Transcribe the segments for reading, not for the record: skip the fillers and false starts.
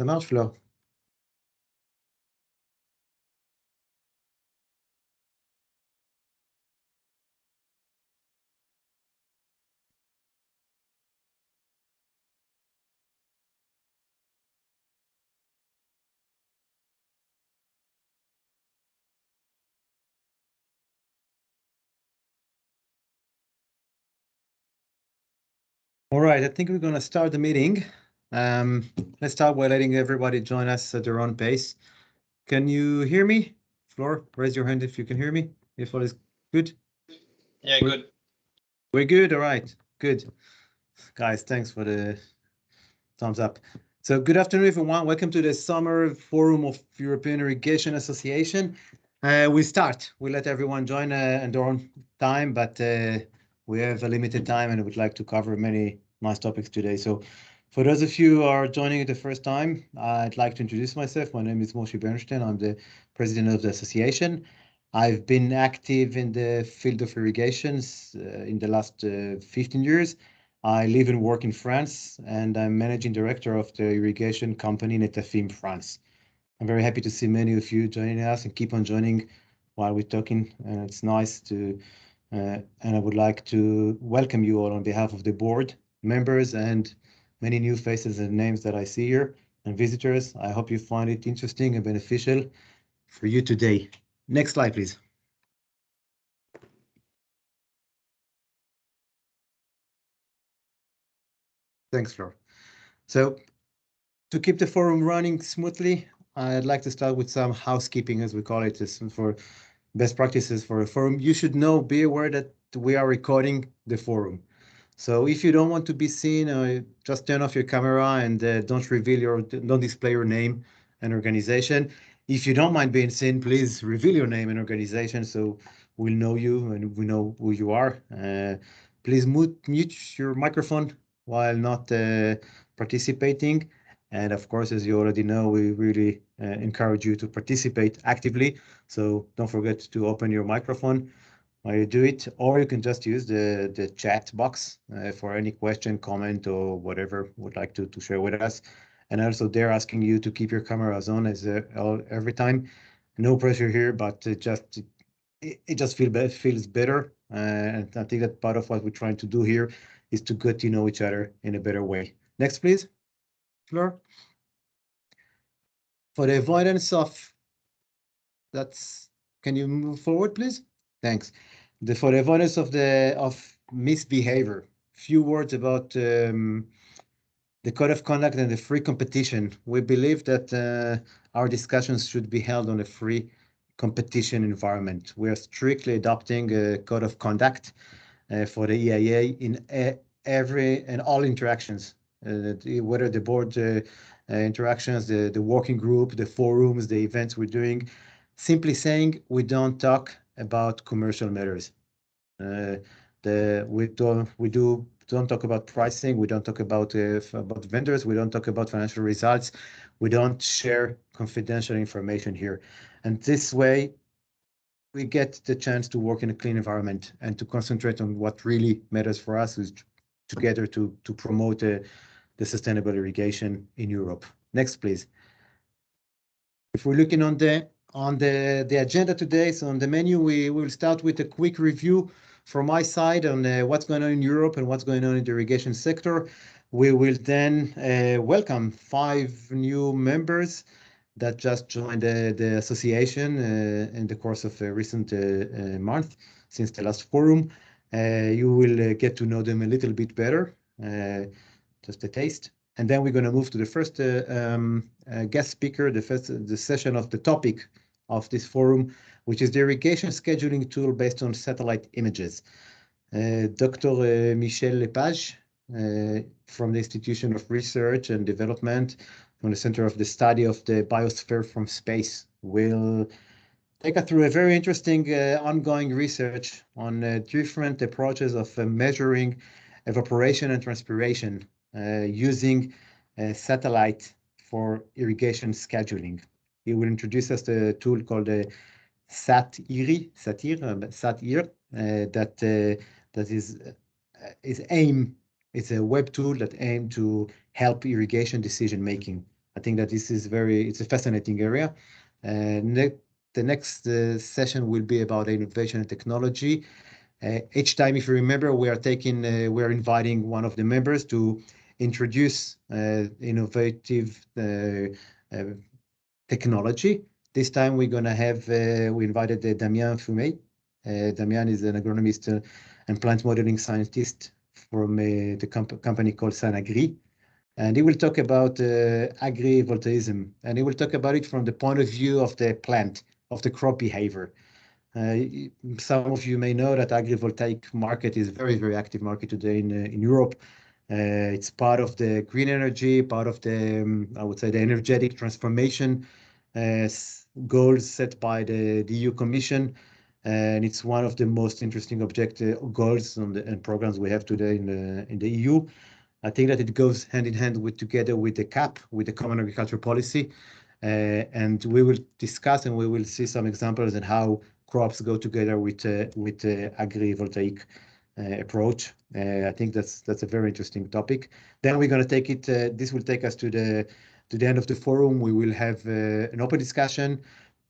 Ça marche, Flore? All right, I think we're going to start the meeting. Let's start by letting everybody join us at their own pace. Can you hear me? Flore, raise your hand if you can hear me. If all is good. Yeah, good. We're good. All right, good. Guys, thanks for the thumbs up. So good afternoon, everyone. Welcome to the Summer Forum of European Irrigation Association. We let everyone join at their own time, but we have a limited time and we'd like to cover many nice topics today. So for those of you who are joining it the first time, I'd like to introduce myself. My name is Moshe Bernstein. I'm the president of the association. I've been active in the field of irrigations in the last 15 years. I live and work in France, and I'm managing director of the irrigation company Netafim France. I'm very happy to see many of you joining us and keep on joining while we're talking. It's nice to, and I would like to welcome you all on behalf of the board members and many new faces and names that I see here and visitors. I hope you find it interesting and beneficial for you today. Next slide, please. Thanks, Flore. So to keep the forum running smoothly, I'd like to start with some housekeeping, as we call it, for best practices for a forum. You should be aware that we are recording the forum. So if you don't want to be seen, just turn off your camera and don't display your name and organization. If you don't mind being seen, please reveal your name and organization so we'll know you and we know who you are. Please mute your microphone while not participating. And of course, as you already know, we really encourage you to participate actively. So don't forget to open your microphone while you do it, or you can just use the chat box for any question, comment, or whatever you would like to share with us. And also they're asking you to keep your cameras on as every time. No pressure here, but it just feels better. And I think that part of what we're trying to do here is to get to know each other in a better way. Next, please. Fleur. For the avoidance of can you move forward, please? Thanks. For the avoidance of misbehavior, few words about the code of conduct and the free competition. We believe that our discussions should be held on a free competition environment. We are strictly adopting a code of conduct for the EIA in every and all interactions, whether the board interactions, the working group, the forums, the events we're doing. Simply saying, we don't talk about commercial matters. We don't talk about pricing. We don't talk about vendors. We don't talk about financial results. We don't share confidential information here. And this way, we get the chance to work in a clean environment and to concentrate on what really matters for us, is together to promote the sustainable irrigation in Europe. Next, please. If we're looking on the agenda today, so on the menu, we will start with a quick review from my side on what's going on in Europe and what's going on in the irrigation sector. We will then welcome 5 new members that just joined the association in the course of a recent month since the last forum. You will get to know them a little bit better, just a taste. And then we're going to move to the first guest speaker, the session of the topic of this forum, which is the irrigation scheduling tool based on satellite images. Dr. Michel Lepage from the Institution of Research and Development from the Center of the Study of the Biosphere from Space will take us through a very interesting ongoing research on different approaches of measuring evaporation and transpiration using satellite for irrigation scheduling. He will introduce us to a tool called Sat-Irrig, it's a web tool that aims to help irrigation decision making. I think that this is it's a fascinating area. The next session will be about innovation and technology. Each time, if you remember, we are inviting one of the members to introduce innovative technology. This time we invited Damien Fumé. Damien is an agronomist and plant modeling scientist from the company called Sat-Irrig. And he will talk about agri-voltaism, and he will talk about it from the point of view of the plant, of the crop behavior. Some of you may know that agrivoltaic market is a very, very active market today in Europe. It's part of the green energy, part of the, I would say, the energetic transformation goals set by the EU Commission. And it's one of the most interesting goals and programs we have today in the EU. I think that it goes hand in hand together with the CAP, with the Common Agricultural Policy. And we will discuss and we will see some examples and how crops go together with agri-voltaic approach. I think that's a very interesting topic. Then we're going to take it. This will take us to the end of the forum. We will have an open discussion.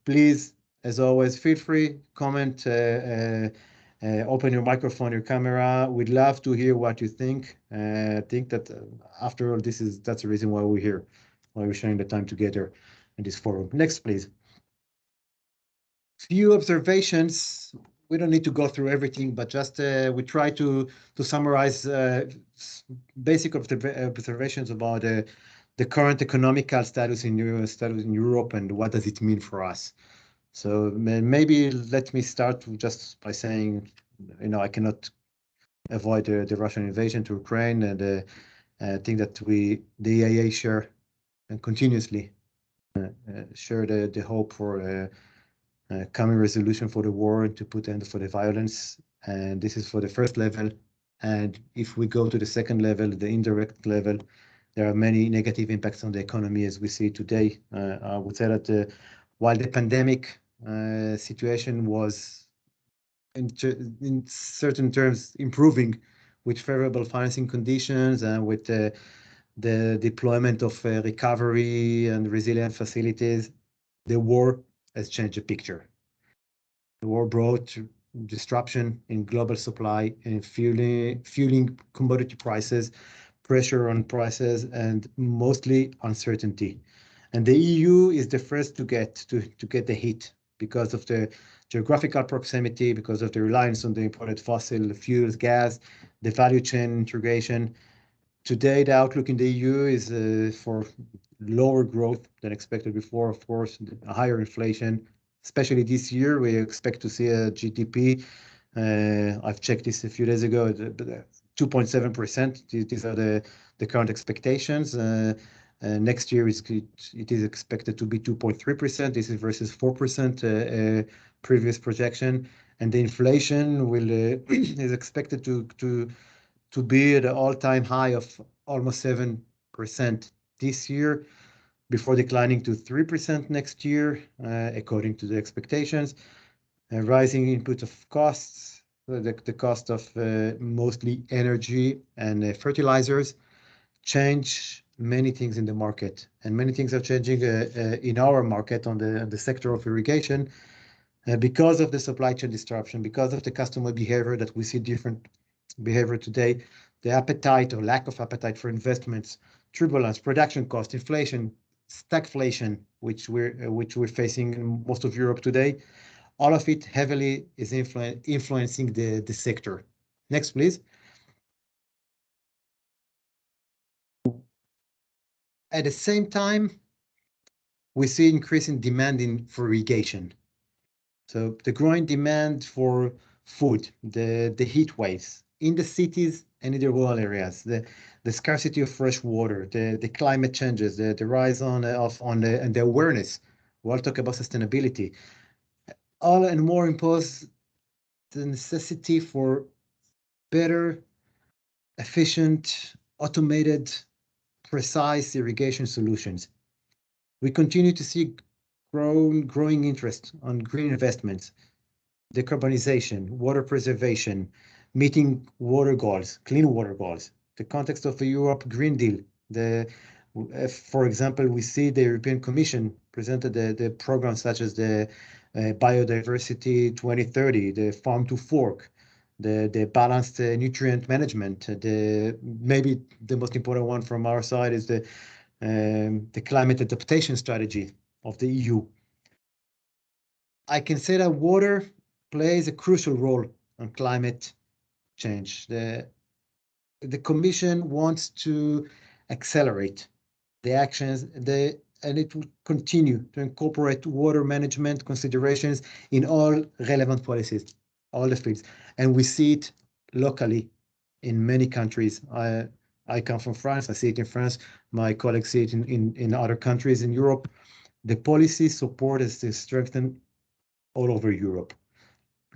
Please, as always, feel free, comment, open your microphone, your camera. We'd love to hear what you think. I think that after all, that's the reason why we're here, why we're sharing the time together in this forum. Next, please. Few observations. We don't need to go through everything, but just we try to summarize basic observations about the current economical status in Europe and what does it mean for us. So maybe let me start just by saying, I cannot avoid the Russian invasion to Ukraine, and I think that the EIA share and continuously share the hope for a coming resolution for the war and to put end for the violence. And this is for the first level. And if we go to the second level, the indirect level, there are many negative impacts on the economy as we see today. I would say that while the pandemic situation was in certain terms improving with favorable financing conditions and with the deployment of recovery and resilient facilities, the war has changed the picture. The war brought disruption in global supply and fueling commodity prices, pressure on prices, and mostly uncertainty. And the EU is the first to get the hit because of the geographical proximity, because of the reliance on the imported fossil fuels, gas, the value chain integration. Today, the outlook in the EU is for lower growth than expected before, of course, a higher inflation, especially this year. We expect to see a GDP. I've checked this a few days ago, 2.7%. These are the current expectations. Next year, it is expected to be 2.3%. This is versus 4% previous projection. And the inflation is expected to be at an all-time high of almost 7% this year, before declining to 3% next year, according to the expectations. Rising input of costs, the cost of mostly energy and fertilizers, change many things in the market, and many things are changing in our market on the sector of irrigation because of the supply chain disruption, because of the customer behavior that we see different behavior today, the appetite or lack of appetite for investments, turbulence, production cost, inflation, stagflation, which we're facing in most of Europe today. All of it heavily is influencing the sector. Next, please. At the same time, we see increasing demand for irrigation. So the growing demand for food, the heat waves in the cities and in the rural areas, the scarcity of fresh water, the climate changes, the rise and the awareness. We all talk about sustainability. All and more impose the necessity for better, efficient, automated, precise irrigation solutions. We continue to see growing interest on green investments, decarbonization, water preservation, meeting water goals, clean water goals, the context of the Europe Green Deal, the For example, we see the European Commission presented the programs such as the Biodiversity 2030, the Farm to Fork, the balanced nutrient management. Maybe the most important one from our side is the climate adaptation strategy of the EU. I can say that water plays a crucial role on climate change. The Commission wants to accelerate the actions, and it will continue to incorporate water management considerations in all relevant policies, all the fields. And we see it locally in many countries. I come from France, I see it in France. My colleagues see it in other countries in Europe. The policy support is strengthened all over Europe.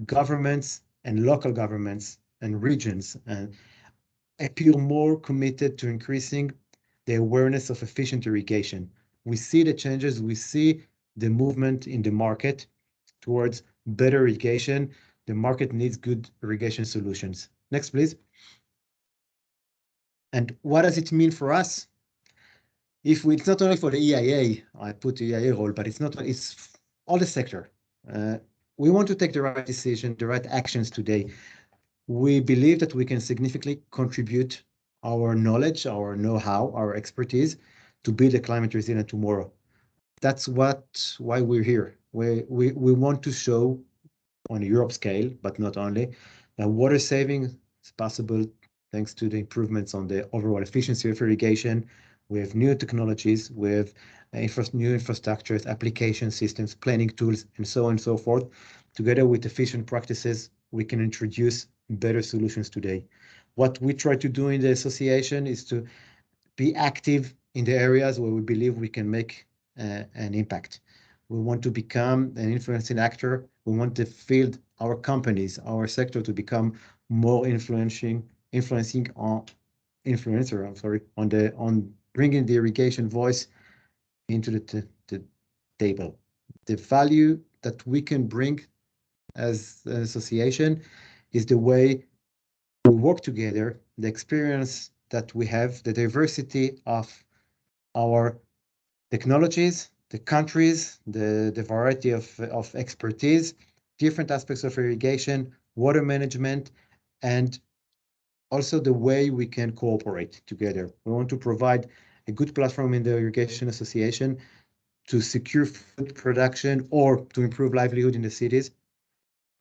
Governments and local governments and regions appear more committed to increasing the awareness of efficient irrigation. We see the changes, we see the movement in the market towards better irrigation. The market needs good irrigation solutions. Next, please. And what does it mean for us? It's not only for the EIA, I put the EIA role, but it's all the sector. We want to take the right decision, the right actions today. We believe that we can significantly contribute our knowledge, our know-how, our expertise to build a climate resilient tomorrow. That's why we're here. We want to show on a Europe scale, but not only, that water saving is possible thanks to the improvements on the overall efficiency of irrigation. We have new technologies, we have new infrastructures, application systems, planning tools, and so on and so forth. Together with efficient practices, we can introduce better solutions today. What we try to do in the association is to be active in the areas where we believe we can make an impact. We want to become an influencing actor. We want the field, our companies, our sector to become more influencing on bringing the irrigation voice into the table. The value that we can bring as an association is the way we work together, the experience that we have, the diversity of our technologies, the countries, the variety of expertise, different aspects of irrigation, water management, and also the way we can cooperate together. We want to provide a good platform in the Irrigation Association to secure food production or to improve livelihood in the cities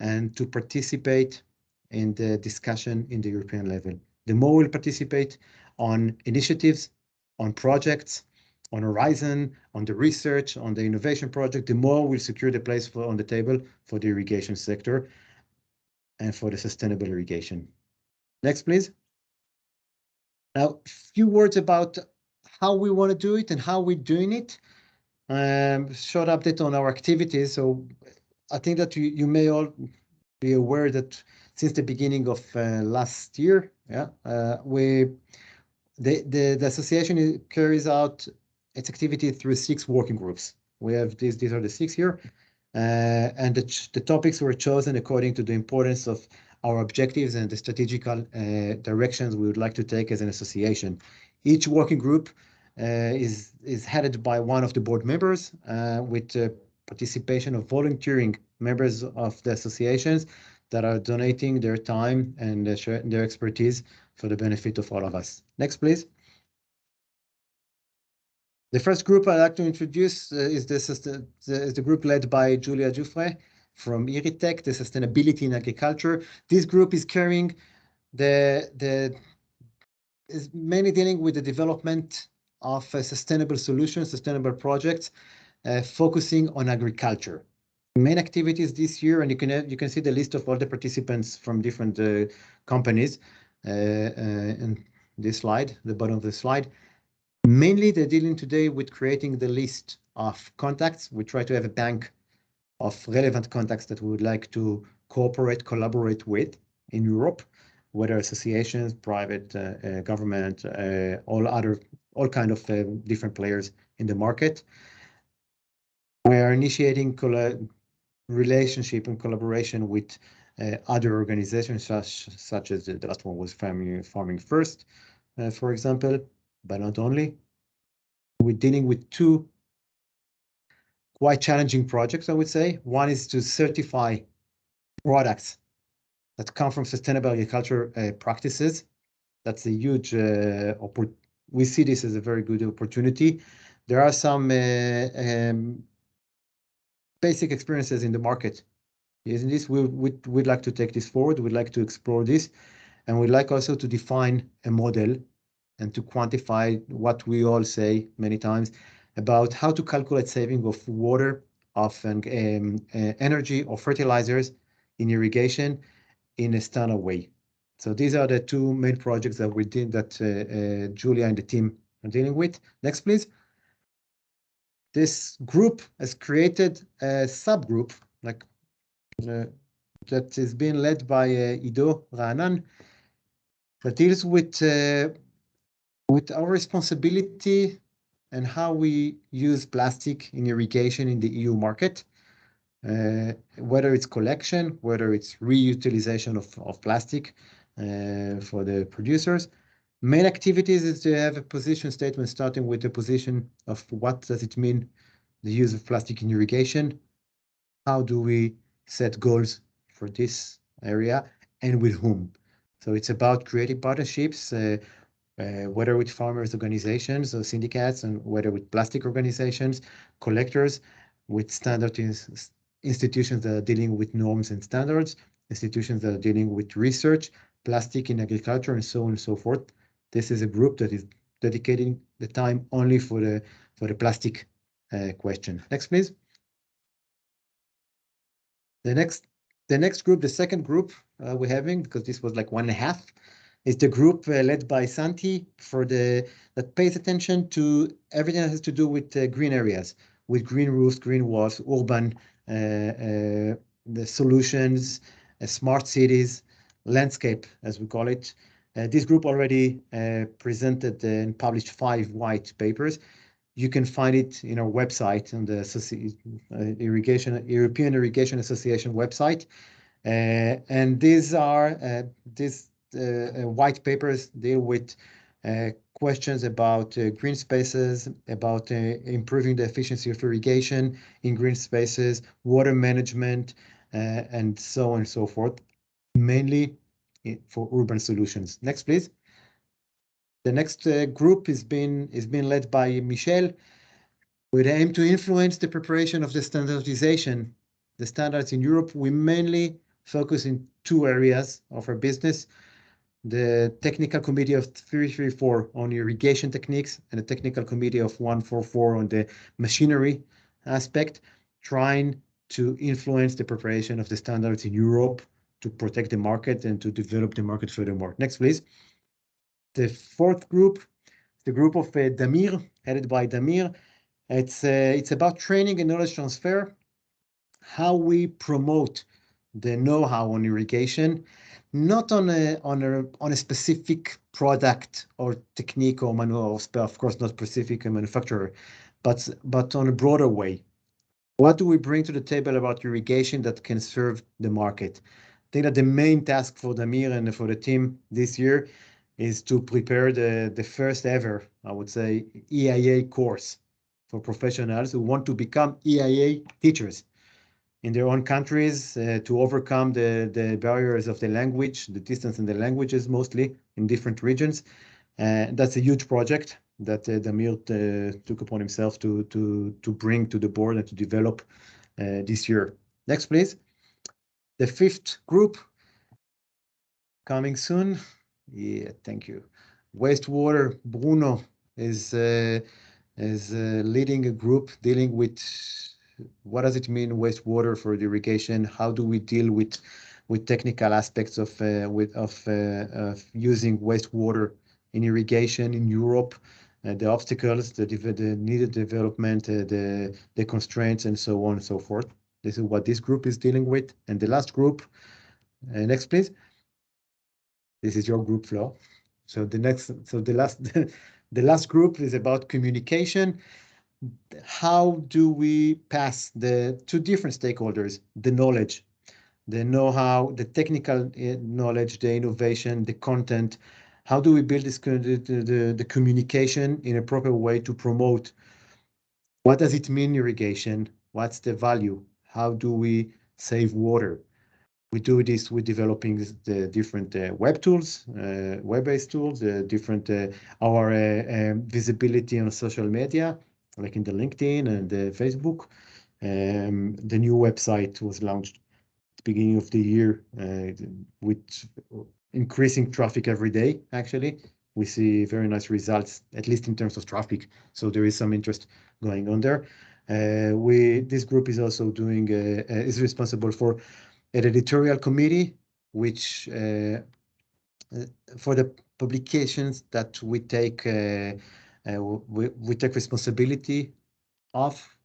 and to participate in the discussion in the European level. The more we'll participate on initiatives, on projects, on Horizon, on the research, on the innovation project, the more we'll secure the place on the table for the irrigation sector and for the sustainable irrigation. Next, please. Now, a few words about how we want to do it and how we're doing it. Short update on our activities. So I think that you may all be aware that since the beginning of last year, the association carries out its activity through 6 working groups. We have these are the 6 here, and the topics were chosen according to the importance of our objectives and the strategical directions we would like to take as an association. Each working group is headed by one of the board members with participation of volunteering members of the associations that are donating their time and their expertise for the benefit of all of us. Next, please. The first group I'd like to introduce is the group led by Julia Giuffre from Iritech, the Sustainability in Agriculture. This group is carrying is mainly dealing with the development of sustainable solutions, sustainable projects, focusing on agriculture. Main activities this year, and you can see the list of all the participants from different companies in this slide, the bottom of the slide. Mainly, they're dealing today with creating the list of contacts. We try to have a bank of relevant contacts that we would like to collaborate with in Europe, whether associations, private, government, all kind of different players in the market. We are initiating relationship and collaboration with other organizations, such as the last one was Farming First, for example, but not only. we're dealing with two quite challenging projects, I would say. One is to certify products that come from sustainable agriculture practices. That's a huge we see this as a very good opportunity. There are some basic experiences in the market. Isn't this? We'd like to take this forward. We'd like to explore this, and we'd like also to define a model and to quantify what we all say many times about how to calculate saving of water, of energy or fertilizers in irrigation in a standard way. So these are the two main projects that we did that Julia and the team are dealing with. Next, please. This group has created a subgroup like that is being led by Ido Ra'anan that deals with our responsibility and how we use plastic in irrigation in the EU market, whether it's collection, whether it's reutilization of plastic for the producers. Main activities is to have a position statement starting with the position of what does it mean, the use of plastic in irrigation, how do we set goals for this area and with whom. So it's about creating partnerships, whether with farmers organizations or syndicates, and whether with plastic organizations, collectors, with standard institutions that are dealing with norms and standards, institutions that are dealing with research, plastic in agriculture, and so on and so forth. This is a group that is dedicating the time only for the plastic question. Next, please. The next group, the second group we're having, because this was like 1.5, is the group led by Santi that pays attention to everything that has to do with green areas, with green roofs, green walls, urban the solutions, smart cities, landscape, as we call it. This group already presented and published 5 white papers. You can find it in our website on the European Irrigation Association website. And these white papers deal with questions about green spaces, about improving the efficiency of irrigation in green spaces, water management, and so on and so forth, mainly for urban solutions. Next, please. The next group is being led by Michel, with the aim to influence the preparation of the standardization. The standards in Europe, we mainly focus in 2 areas of our business. The Technical Committee of 334 on irrigation techniques and the Technical Committee of 144 on the machinery aspect, trying to influence the preparation of the standards in Europe to protect the market and to develop the market furthermore. Next, please. The fourth group, the group of Damir, headed by Damir. It's about training and knowledge transfer, how we promote the know-how on irrigation, not on a specific product or technique or manual, of course not specific manufacturer, but on a broader way. What do we bring to the table about irrigation that can serve the market? I think that the main task for Damir and for the team this year is to prepare the first ever, I would say, EIA course for professionals who want to become EIA teachers in their own countries, to overcome the barriers of the language, the distance in the languages, mostly in different regions. That's a huge project that Damir took upon himself to bring to the board and to develop this year. Next, please. The 5th group, coming soon. Yeah, thank you. Wastewater, Bruno is leading a group dealing with what does it mean wastewater for the irrigation? How do we deal with technical aspects of using wastewater in irrigation in Europe? The obstacles, the needed development, the constraints, and so on and so forth. This is what this group is dealing with. And the last group, next, please. This is your group, Flo. So the last group is about communication. How do we pass to different stakeholders the knowledge, the know-how, the technical knowledge, the innovation, the content, How do we build this the communication in a proper way to promote? What does it mean, irrigation? What's the value? How do we save water? We do this with developing the different web tools, web-based tools, different our visibility on social media, like in the LinkedIn and the Facebook. The new website was launched at the beginning of the year with increasing traffic every day, actually. We see very nice results, at least in terms of traffic. So there is some interest going on there. This group is also doing is responsible for an editorial committee, which for the publications that we take take responsibility of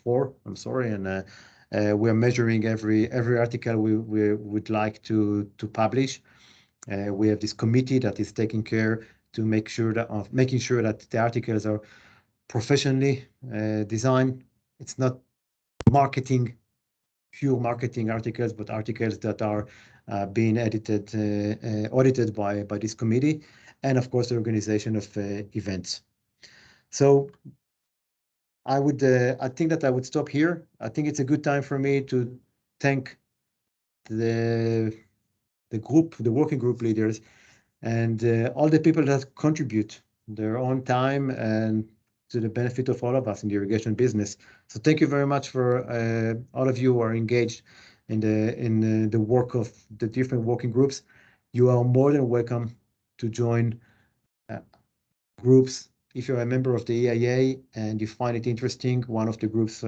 for. I'm sorry, and we're measuring every article we would like to publish. We have this committee that is taking care to make sure that of making sure that the articles are professionally designed. It's not marketing, pure marketing articles, but articles that are being audited by this committee, and of course the organization of events. So I think that I would stop here. I think it's a good time for me to thank the working group leaders, and all the people that contribute their own time and to the benefit of all of us in the irrigation business. So thank you very much for all of you who are engaged in the work of the different working groups. You are more than welcome to join groups. If you're a member of the EIA and you find it interesting, one of the groups,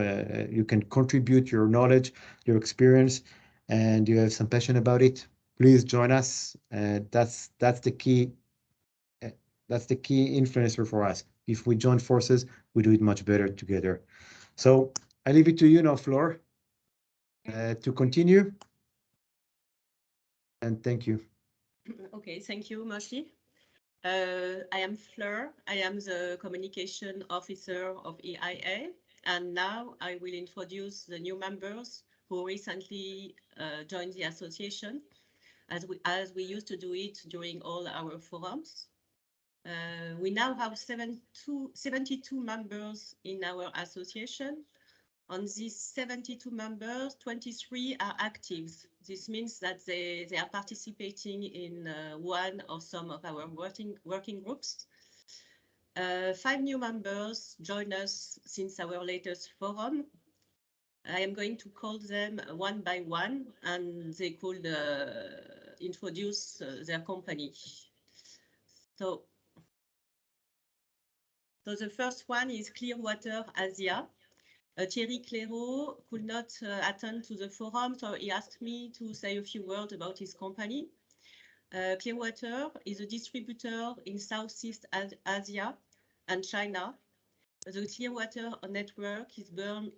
you can contribute your knowledge, your experience, and you have some passion about it, please join us. That's the key. That's the key influencer for us. If we join forces, we do it much better together. So I leave it to you now, Flor, to continue. And thank you. Okay, thank you, Moshe. I am Fleur. I am the communication officer of EIA, and now I will introduce the new members who recently joined the association, as we used to do it during all our forums. We now have 72 members in our association. On these 72 members, 23 are actives. This means that they are participating in one or some of our working groups. 5 new members join us since our latest forum. I am going to call them one by one, and they could introduce their company. So the first one is Clearwater Asia. Thierry Clairaut could not attend to the forum, so he asked me to say a few words about his company. Clearwater is a distributor in Southeast Asia and China. The Clearwater network is born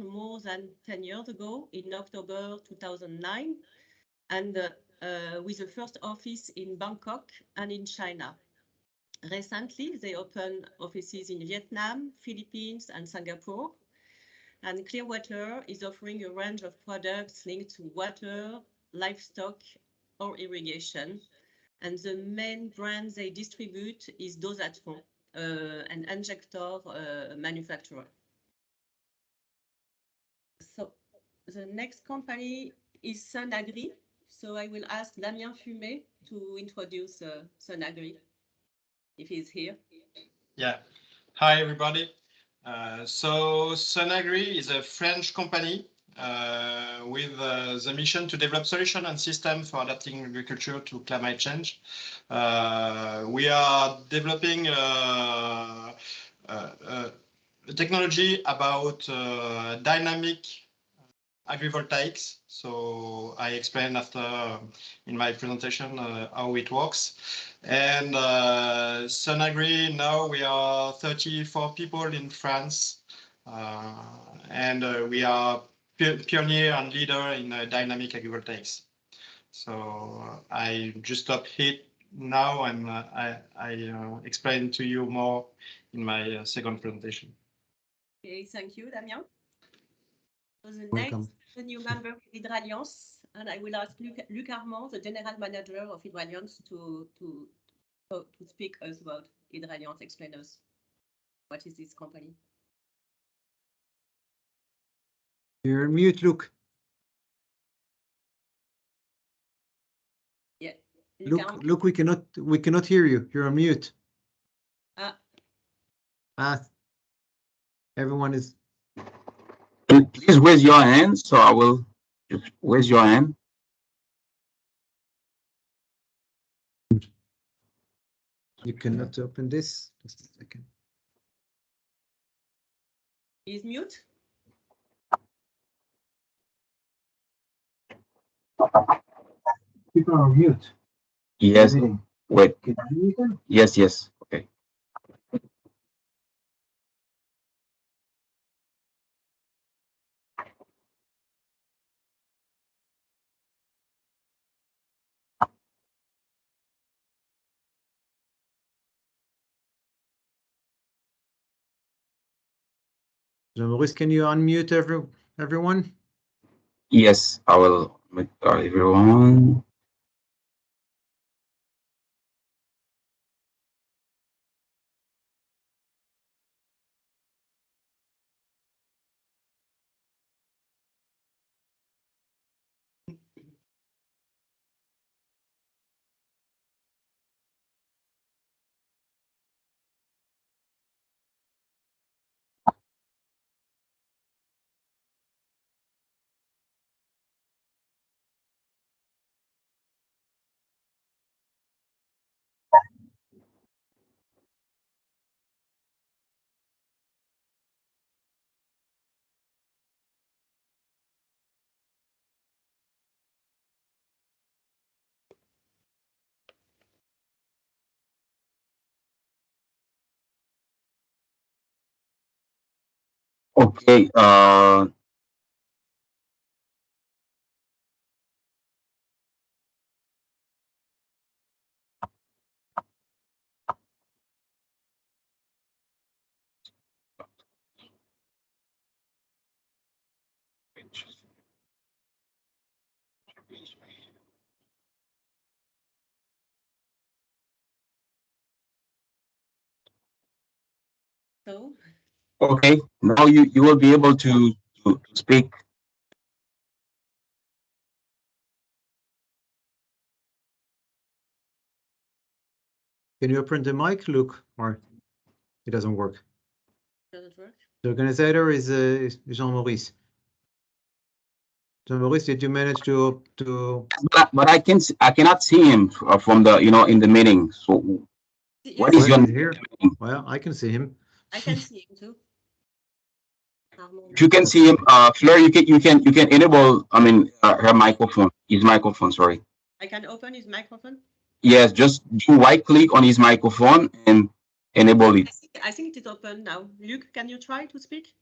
more than 10 years ago in October 2009, and with the first office in Bangkok and in China. Recently, they opened offices in Vietnam, Philippines, and Singapore. And Clearwater is offering a range of products linked to water, livestock, or irrigation. And the main brand they distribute is Dosatron, an injector manufacturer. So the next company is Sat-Irrig. So I will ask Damien Fumet to introduce Sat-Irrig, if he's here. Yeah. Hi, everybody. So Sat-Irrig is a French company with the mission to develop solutions and systems for adapting agriculture to climate change. We are developing technology about dynamic agri-voltaics. So I explain after in my presentation how it works. And Sat-Irrig, now we are 34 people in France, and we are pioneer and leader in dynamic agrivoltaics. So I just stop here now, and I explain to you more in my second presentation. Okay, thank you, Damien. So the next new member is Hydraliance, and I will ask Luc Armand, the general manager of Hydraliance, to So to speak us about Hydraliant, explain us what is this company? You're on mute, Luke. Yeah. Luke, we cannot hear you. You're on mute. Everyone is. Please raise your hand, so I will just raise your hand. You cannot open this. Just a second. He's mute. People are on mute. Yes. Wait. Can I mute them? Yes. Yes. Okay. Jean-Maurice, can you unmute everyone? Yes, I will make everyone. Okay. So Okay. Now you will be able to speak. Can you open the mic, Luke, or it doesn't work? doesn't work. The organizer is Jean-Maurice. Jean-Maurice, did you manage to? But I cannot see him from the in the meeting. So what is your here? Well, I can see him. I can see him too. If you can see him, Fleur, you can enable. I mean, her microphone. His microphone. Sorry. I can open his microphone. Yes, just do right click on his microphone and enable it. I think it is open now. Luc, can you try to speak?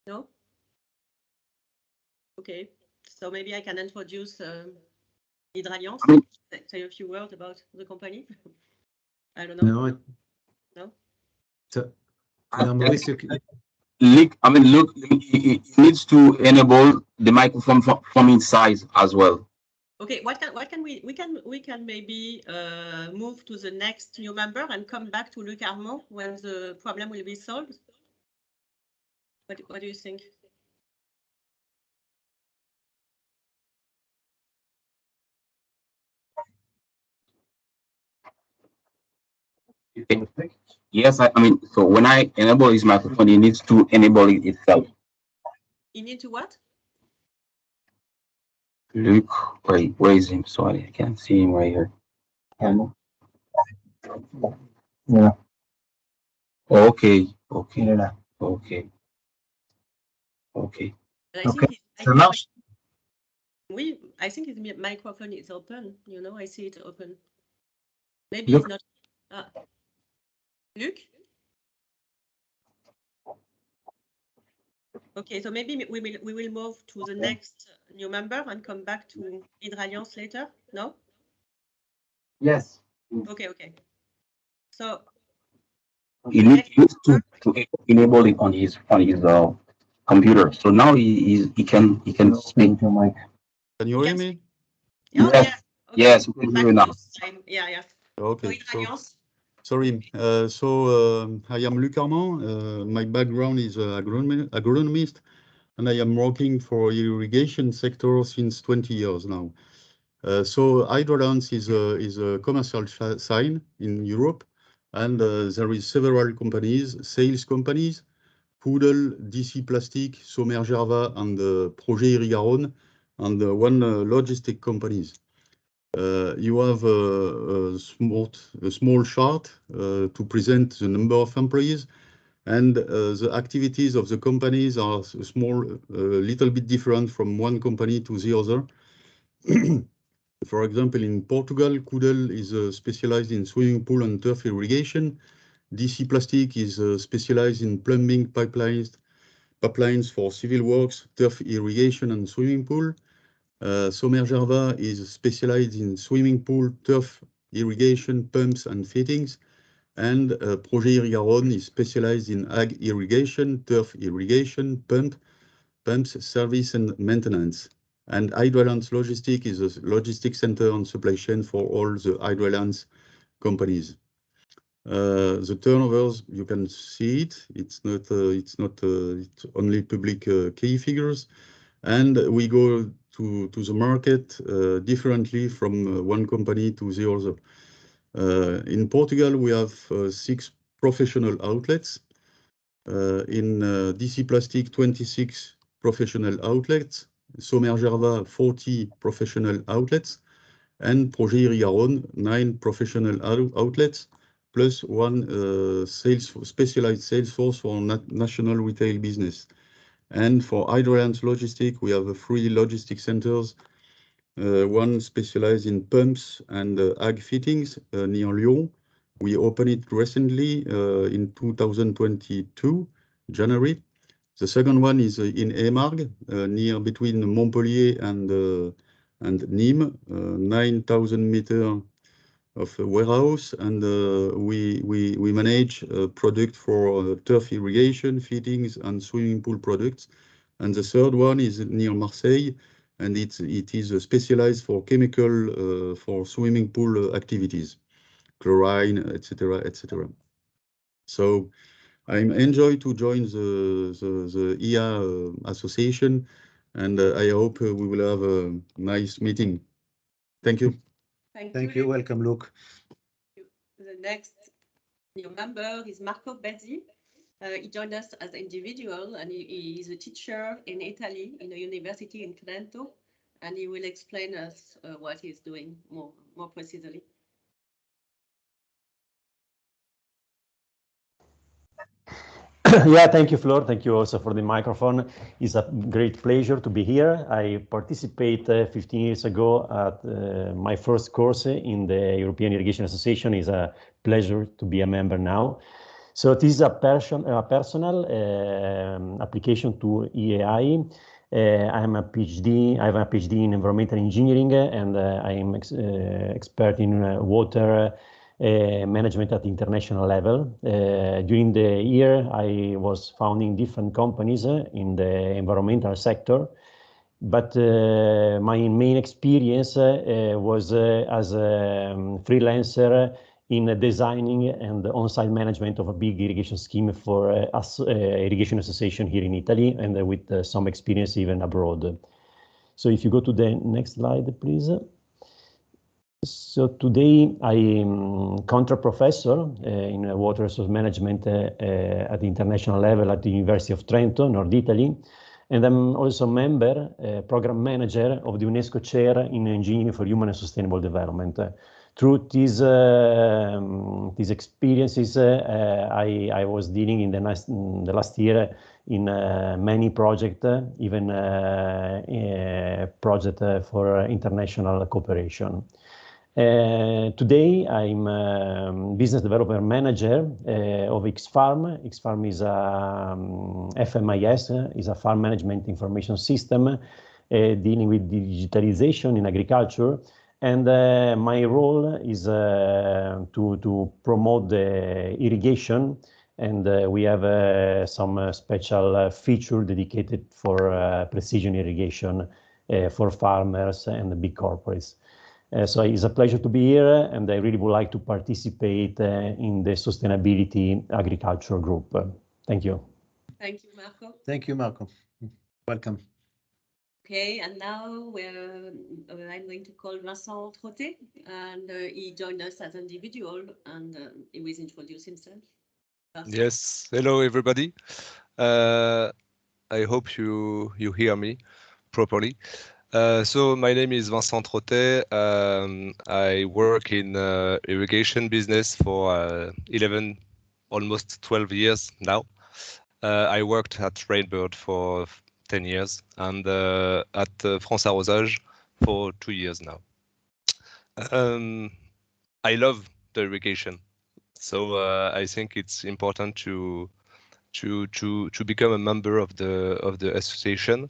No? Okay, so maybe I can introduce Hydraliant, say a few words about the company. I don't know. No. No? So, Maurice, Look, he needs to enable the microphone from inside as well. Okay, what can we can maybe move to the next new member and come back to Luc Armand when the problem will be solved. What do you think? Yes, I mean, so when I enable his microphone, he needs to enable it itself. You need to what? Luke, where is him? Sorry, I can't see him right here. Yeah. Okay. Yeah. Okay. I think So now, I think his microphone is open. You know, I see it open. Maybe it's not. Luc? Okay, so maybe we will move to the next new member and come back to Hydraliant later. No? yes. Okay. So He needs to enable it on his computer. So now he can speak. Your mic. Can you hear me? oh, Yes. Okay. Yes, we can hear you now. Yeah, yeah. Okay, Go so ahead, sorry. I am Luc Armand. My background is agronomist, and I am working for irrigation sector since 20 years now. So Hydrolance is a commercial sign in Europe, and there is several companies, sales companies, Poodle, DC Plastic, Sommer Gerva, and Projet Irrigaron, and one logistic companies. You have a small chart to present the number of employees, and the activities of the companies are little bit different from one company to the other. For example, in Portugal, Poodle is specialized in swimming pool and turf irrigation. DC Plastic is specialized in plumbing pipelines for civil works, turf irrigation, and swimming pool. Sommer Gerva is specialized in swimming pool, turf irrigation, pumps, and fittings. And Projet Irrigaron is specialized in ag irrigation, turf irrigation, pumps, service, and maintenance. And Hydrolance Logistic is a logistics center and supply chain for all the Hydrolance companies. The turnovers, you can see it. It's only public key figures, and we go to the market differently from one company to the other. In Portugal, we have 6 professional outlets. In DC Plastic, 26 professional outlets. Sommer Gerva, 40 professional outlets, and Projet Irrigaron, 9 professional outlets, plus 1 specialized sales force for national retail business. And for Hydrolance Logistic, we have 3 logistic centers, one specialized in pumps and ag fittings near Lyon. We opened it recently in 2022, January. The second one is in Aimargues, near between Montpellier and Nîmes, 9,000 meters of warehouse, and we manage product for turf irrigation, fittings, and swimming pool products. And the third one is near Marseille, and it is specialized for chemical for swimming pool activities, chlorine, etc., etc. So I enjoy to join the EIA association, and I hope we will have a nice meeting. Thank you. Thank you. Welcome, Luc. The next new member is Marco Bezzi. He joined us as an individual, and he is a teacher in Italy in a university in Trento, and he will explain us what he's doing more precisely. Yeah, thank you, Flor. Thank you also for the microphone. It's a great pleasure to be here. I participated 15 years ago at my first course in the European Irrigation Association. It's a pleasure to be a member now. So this is a personal application to EIA. I have a PhD in environmental engineering, and I am expert in water management at the international level. During the year, I was founding different companies in the environmental sector, but my main experience was as a freelancer in designing and on-site management of a big irrigation scheme for irrigation association here in Italy, and with some experience even abroad. So if you go to the next slide, please. So today I am contract professor in water resource management at the international level at the University of Trento, North Italy. And I'm also a member, program manager of the UNESCO Chair in Engineering for Human and Sustainable Development. Through these experiences, I was dealing in the last year in many projects, even project for international cooperation. Today I'm business development manager of X-Farm. X-Farm is a FMIS, is a farm management information system dealing with digitalization in agriculture. And my role is to promote the irrigation, and we have some special feature dedicated for precision irrigation for farmers and the big corporates. So it's a pleasure to be here, and I really would like to participate in the Sustainability Agriculture Group. Thank you. Thank you, Marco. Thank you, Marco. Welcome. Okay, and now I'm going to call Vincent Trottet, and he joined us as an individual, and he will introduce himself. Vincent. Yes, hello everybody. I hope you hear me properly. So my name is Vincent Trottet. I work in irrigation business for 11, almost 12 years now. I worked at Rainbird for 10 years and at France Arrosage for 2 years now. I love the irrigation, so I think it's important to become a member of the association,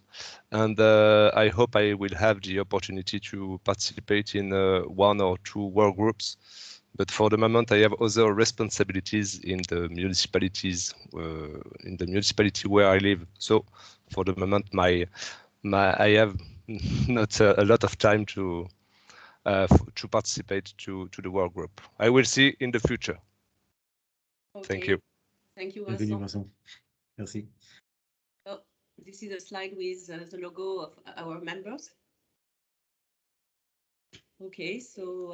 and I hope I will have the opportunity to participate in 1 or 2 work groups. But for the moment, I have other responsibilities in the municipalities, in the municipality where I live. So for the moment, I have not a lot of time to participate to the work group. I will see in the future. Okay. Thank you. Thank you, Bienvenue, Vincent. Vincent. Merci. Oh, this is a slide with the logo of our members. Okay, so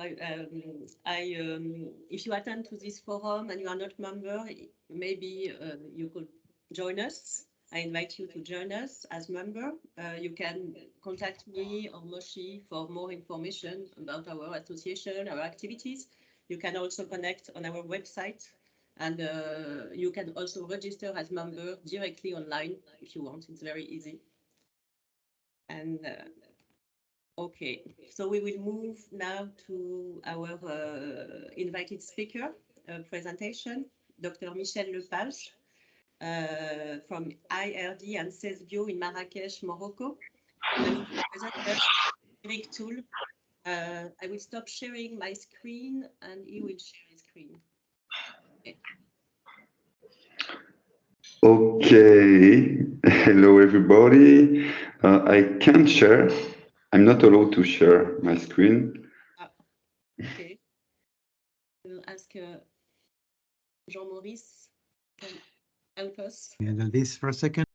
if you attend to this forum and you are not member, maybe you could join us. I invite you to join us as member. You can contact me or Moshi for more information about our association, our activities. You can also connect on our website, and you can also register as member directly online if you want. It's very easy. And okay, so we will move now to our invited speaker presentation, Dr. Michel Lepage from IRD and CESBio in Marrakech, Morocco. And he will present us a tool. I will stop sharing my screen and he will share his screen. Okay, hello everybody. I can't share. I'm not allowed to share my screen. Okay. We'll ask Jean-Maurice can help us. Handle this for a second.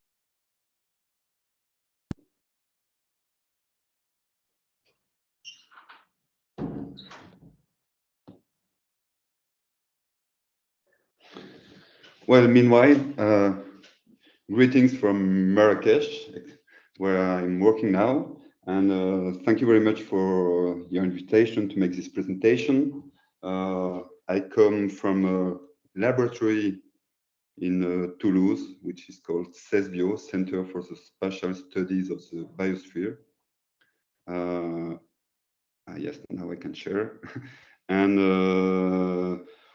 Well, meanwhile, greetings from Marrakech, where I'm working now. And thank you very much for your invitation to make this presentation. I come from a laboratory in Toulouse, which is called CESBio, Center for the Spatial Studies of the Biosphere. Yes, now I can share. And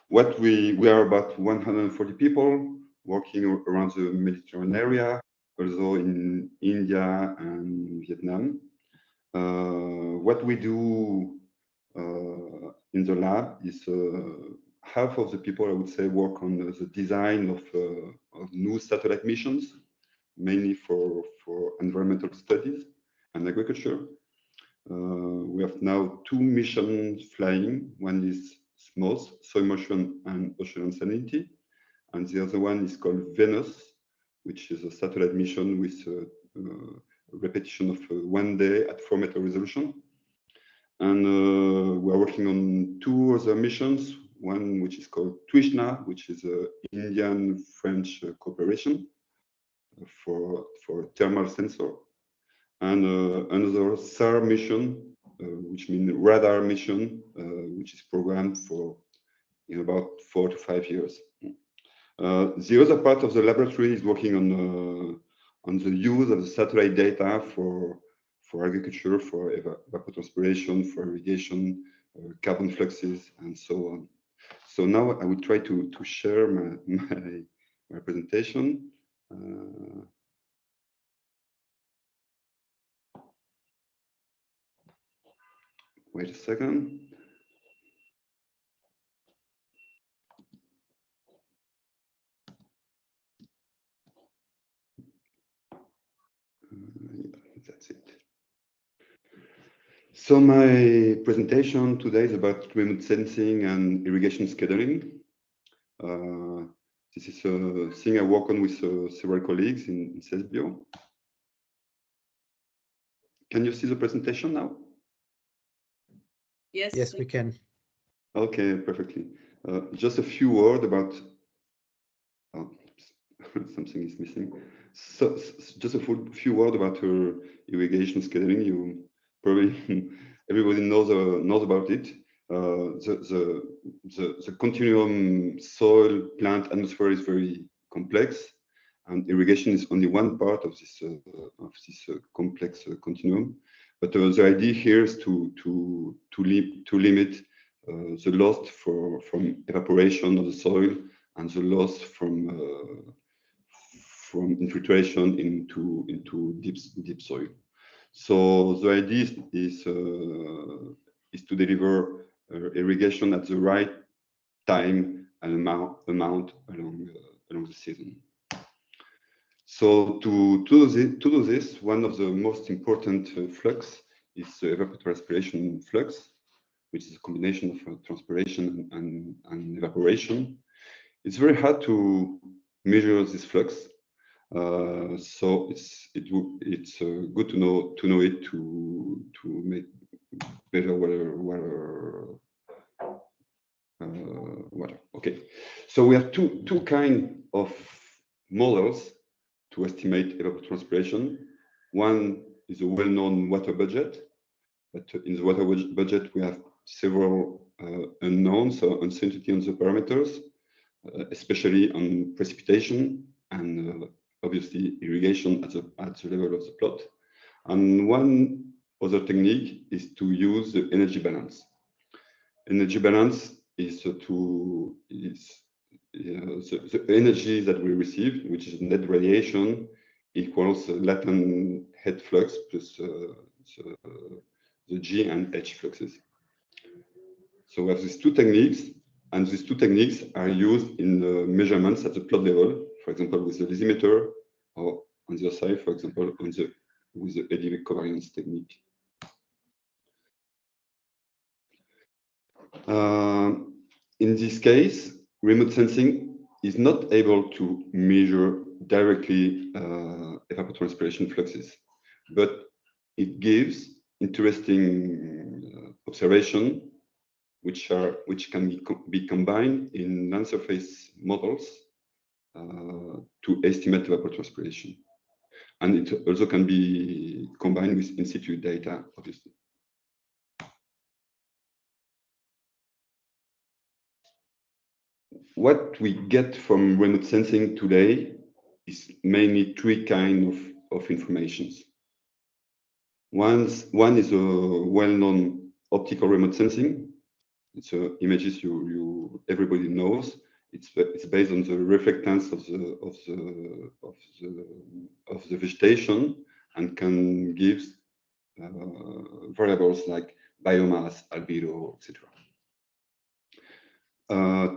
what we are about 140 people working around the Mediterranean area, also in India and Vietnam. What we do in the lab is half of the people, I would say, work on the design of new satellite missions, mainly for environmental studies and agriculture. We have now 2 missions flying. One is SMOS, Soil Motion and Ocean Salinity, and the other one is called Venus, which is a satellite mission with a repetition of 1 day at 4-meter resolution. And we are working on 2 other missions, one which is called Twishna, which is an Indian-French cooperation for thermal sensor, and another SAR mission, which means radar mission, which is programmed for in about 4 to 5 years. The other part of the laboratory is working on the use of the satellite data for agriculture, for evapotranspiration, for irrigation, carbon fluxes, and so on. So now I will try to share my presentation. Wait a second. Yeah, that's it. So my presentation today is about remote sensing and irrigation scheduling. This is a thing I work on with several colleagues in CESBio. Can you see the presentation now? Yes. Yes, we can. Okay, perfectly. Just a few words about. Oh, something is missing. So, just a few words about irrigation scheduling. You probably everybody knows about it. The continuum soil, plant, atmosphere is very complex, and irrigation is only one part of this complex continuum. But the idea here is to limit the loss from evaporation of the soil and the loss from infiltration into deep soil. So the idea is to deliver irrigation at the right time and amount along the season. So to do this, one of the most important flux is the evapotranspiration flux, which is a combination of transpiration and evaporation. It's very hard to measure this flux, so it's good to know it to make better water. Okay, so we have two kind of models to estimate evapotranspiration. One is a well-known water budget, but in the water budget we have several unknowns or uncertainty on the parameters, especially on precipitation and obviously irrigation at the level of the plot. And one other technique is to use the energy balance. Energy balance is the energy that we receive, which is net radiation, equals latent head flux plus the G and H fluxes. So we have these two techniques, and these two techniques are used in measurements at the plot level, for example, with the dosimeter, or on the other side, for example, with the ADV covariance technique. In this case, remote sensing is not able to measure directly evapotranspiration fluxes, but it gives interesting observation which can be combined in land-surface models to estimate evapotranspiration. And it also can be combined with in-situ data, obviously. What we get from remote sensing today is mainly three kinds of informations. One is a well-known optical remote sensing. It's images everybody knows. It's based on the reflectance of the vegetation and can give variables like biomass, albedo, etc.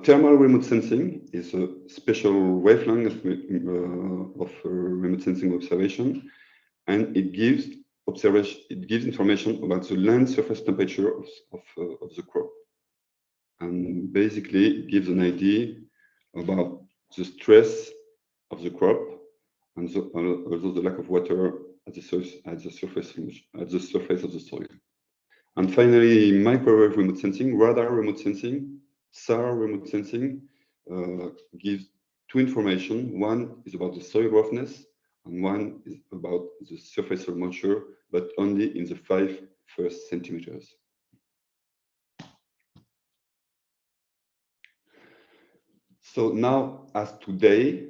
Thermal remote sensing is a special wavelength of remote sensing observation, and it gives information about the land surface temperature of the crop. And basically, it gives an idea about the stress of the crop and also the lack of water at the surface of the soil. And finally, microwave remote sensing, radar remote sensing, SAR remote sensing gives two information. One is about the soil roughness, and one is about the surface soil moisture, but only in the 5 first centimeters. So now, as today,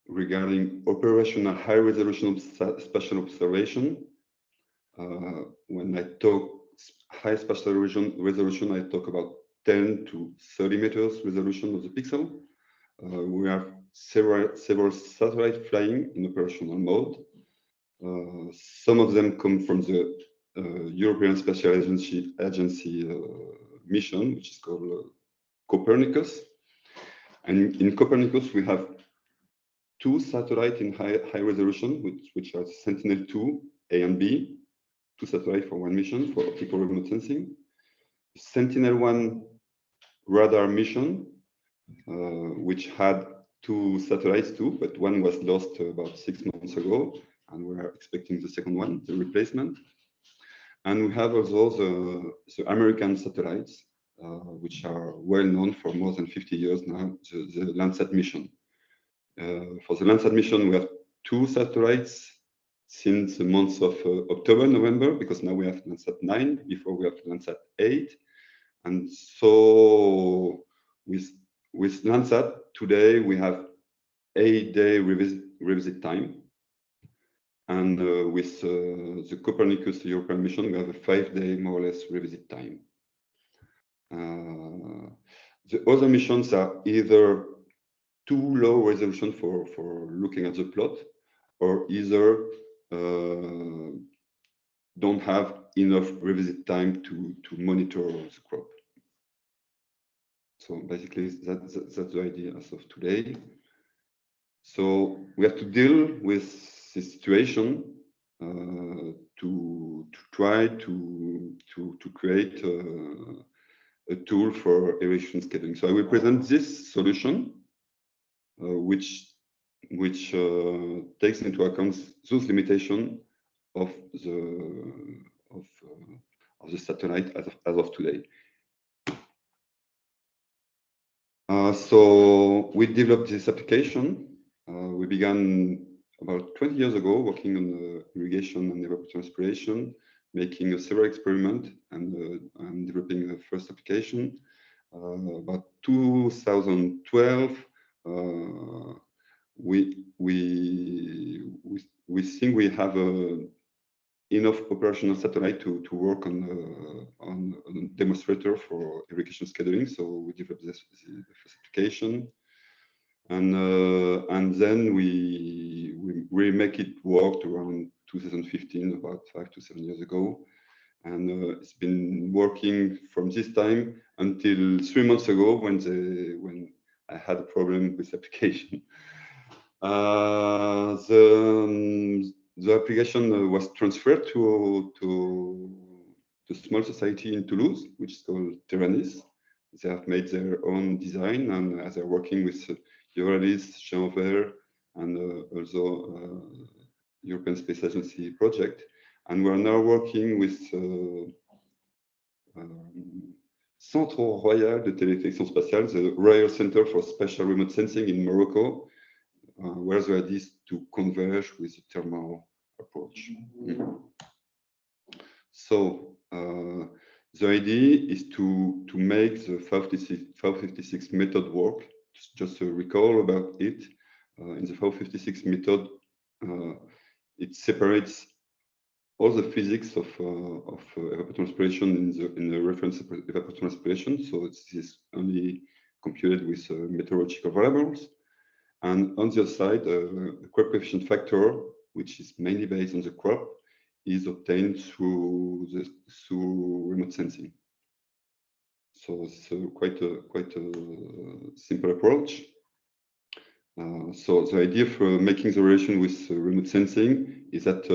regarding operational high-resolution spatial observation, when I talk high spatial resolution, I talk about 10 to 30 meters resolution of the pixel. We have several satellites flying in operational mode. Some of them come from the European Space Agency mission, which is called Copernicus. And in Copernicus, we have 2 satellites in high resolution, which are Sentinel-2 A and B. two satellites for one mission for optical remote sensing. Sentinel-1 radar mission, which had two satellites too, but one was lost about 6 months ago, and we are expecting the second one, the replacement. And we have also the American satellites, which are well known for more than 50 years now, the Landsat mission. For the Landsat mission, we have two satellites since the months of October, November, because now we have Landsat 9, before we have Landsat 8. And so with Landsat, today we have 8-day revisit time. And with the Copernicus European mission, we have a 5-day, more or less, revisit time. The other missions are either too low resolution for looking at the plot, or either don't have enough revisit time to monitor the crop. So basically, that's the idea as of today. So we have to deal with this situation to try to create a tool for irrigation scheduling. So I will present this solution, which takes into account those limitations of the satellite as of today. So we developed this application. We began about 20 years ago working on irrigation and evapotranspiration, making several experiments and developing the first application. About 2012, we think we have enough operational satellite to work on a demonstrator for irrigation scheduling. So we developed the first application, and then we make it work around 2015, about 5 to 7 years ago, and it's been working from this time until 3 months ago when I had a problem with the application. The application was transferred to a small society in Toulouse, which is called Terranis. They have made their own design, and they're working with Euralis, Jean-Vert, and also European Space Agency project. And we're now working with Centre Royal de Télédétection Spatiale, the Royal Center for Spatial Remote Sensing in Morocco, where the idea is to converge with the thermal approach. So the idea is to make the 556 method work. Just to recall about it, in the 556 method, it separates all the physics of evapotranspiration in the reference evapotranspiration. So this is only computed with meteorological variables. And on the other side, the crop coefficient factor, which is mainly based on the crop, is obtained through remote sensing. So it's quite a simple approach. So the idea for making the relation with remote sensing is that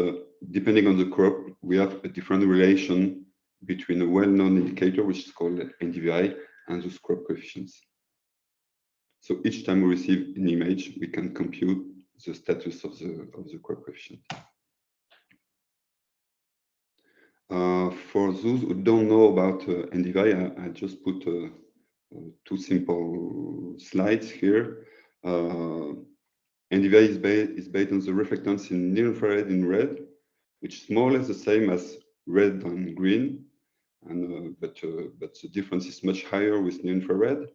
depending on the crop, we have a different relation between a well-known indicator, which is called NDVI, and those crop coefficients. So each time we receive an image, we can compute the status of the crop coefficient. For those who don't know about NDVI, I just put 2 simple slides here. NDVI is based on the reflectance in near-infrared in red, which is more or less the same as red and green, and but the difference is much higher with near-infrared.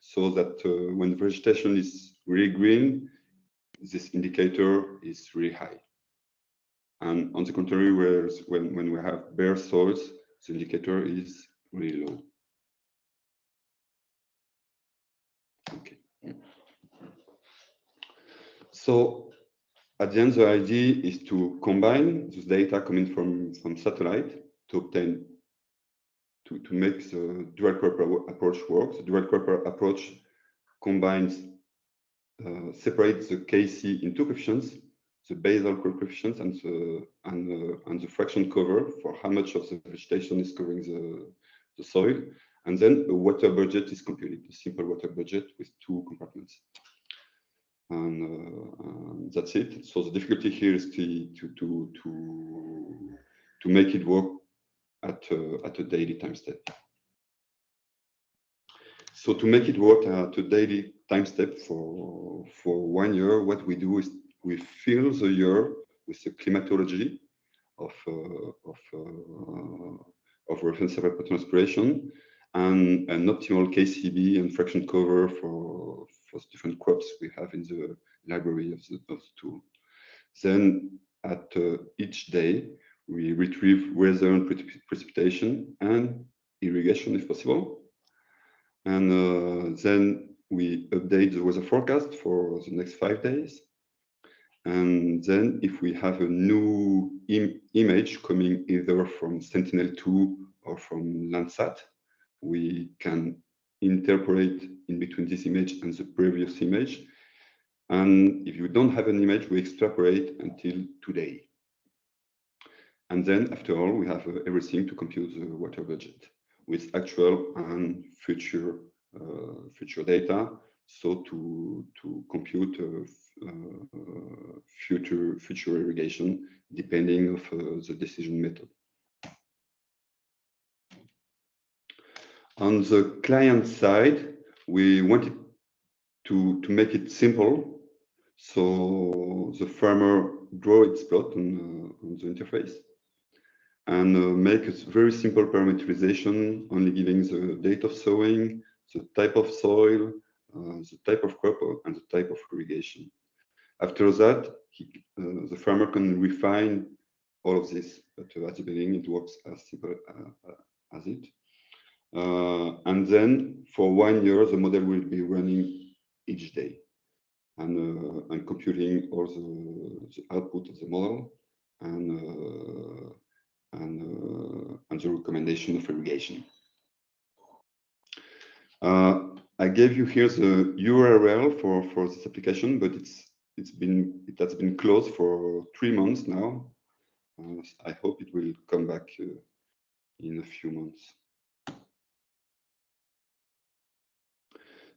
So that when vegetation is really green, this indicator is really high. And on the contrary, whereas when we have bare soils, the indicator is really low. Okay. So at the end, the idea is to combine this data coming from satellite to obtain to make the dual crop approach work. The dual crop approach combines separates the KC in 2 coefficients, the basal coefficients and the fraction cover for how much of the vegetation is covering the soil, and then a water budget is computed, a simple water budget with 2 compartments. And that's it. So the difficulty here is to make it work at a daily time step. So to make it work at a daily time step for 1 year, what we do is we fill the year with the climatology of reference evapotranspiration and an optimal KCB and fraction cover for different crops we have in the library of the tool. Then at each day, we retrieve weather and precipitation and irrigation if possible. And then we update the weather forecast for the next 5 days. And then if we have a new image coming either from Sentinel-2 or from Landsat, we can interpolate in between this image and the previous image. And if you don't have an image, we extrapolate until today. And then after all, we have everything to compute the water budget with actual and future data. So to compute future irrigation depending of the decision method. On the client side, we wanted to make it simple, so the farmer draw its plot on the interface and make a very simple parameterization, only giving the date of sowing, the type of soil, the type of crop, and the type of irrigation. After that, the farmer can refine all of this, but at the beginning it works as simple as it. And then for 1 year, the model will be running each day and computing all the output of the model and the recommendation of irrigation. I gave you here the URL for this application, but it has been closed for 3 months now. I hope it will come back in a few months.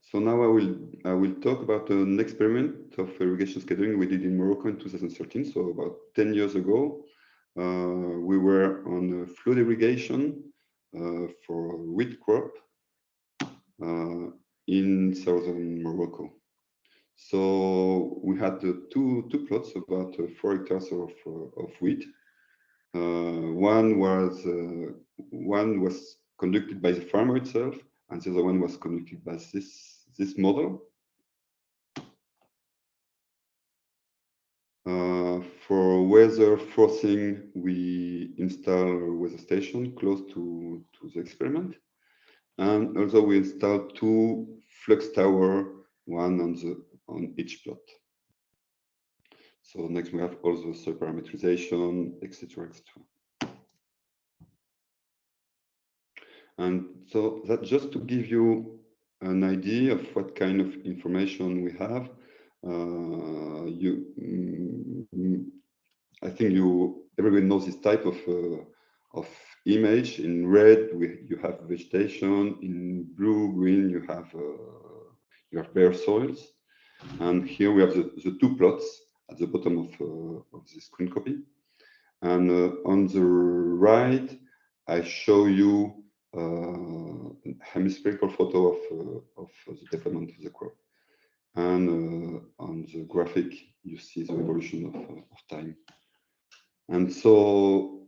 So now I will talk about an experiment of irrigation scheduling we did in Morocco in 2013. So about 10 years ago, we were on flood irrigation for wheat crop in southern Morocco. So we had two plots, about 4 hectares of wheat. One was conducted by the farmer itself, and the other one was conducted by this model. For weather forcing, we install a weather station close to the experiment. And also we installed 2 flux tower, one on each plot. So next we have also soil parameterization, etc., etc. And so that just to give you an idea of what kind of information we have. I think everybody knows this type of image. In red, you have vegetation. In blue, green, you have bare soils. And here we have the 2 plots at the bottom of the screen copy. And on the right, I show you a hemispherical photo of the development of the crop. And on the graphic, you see the evolution of time. And so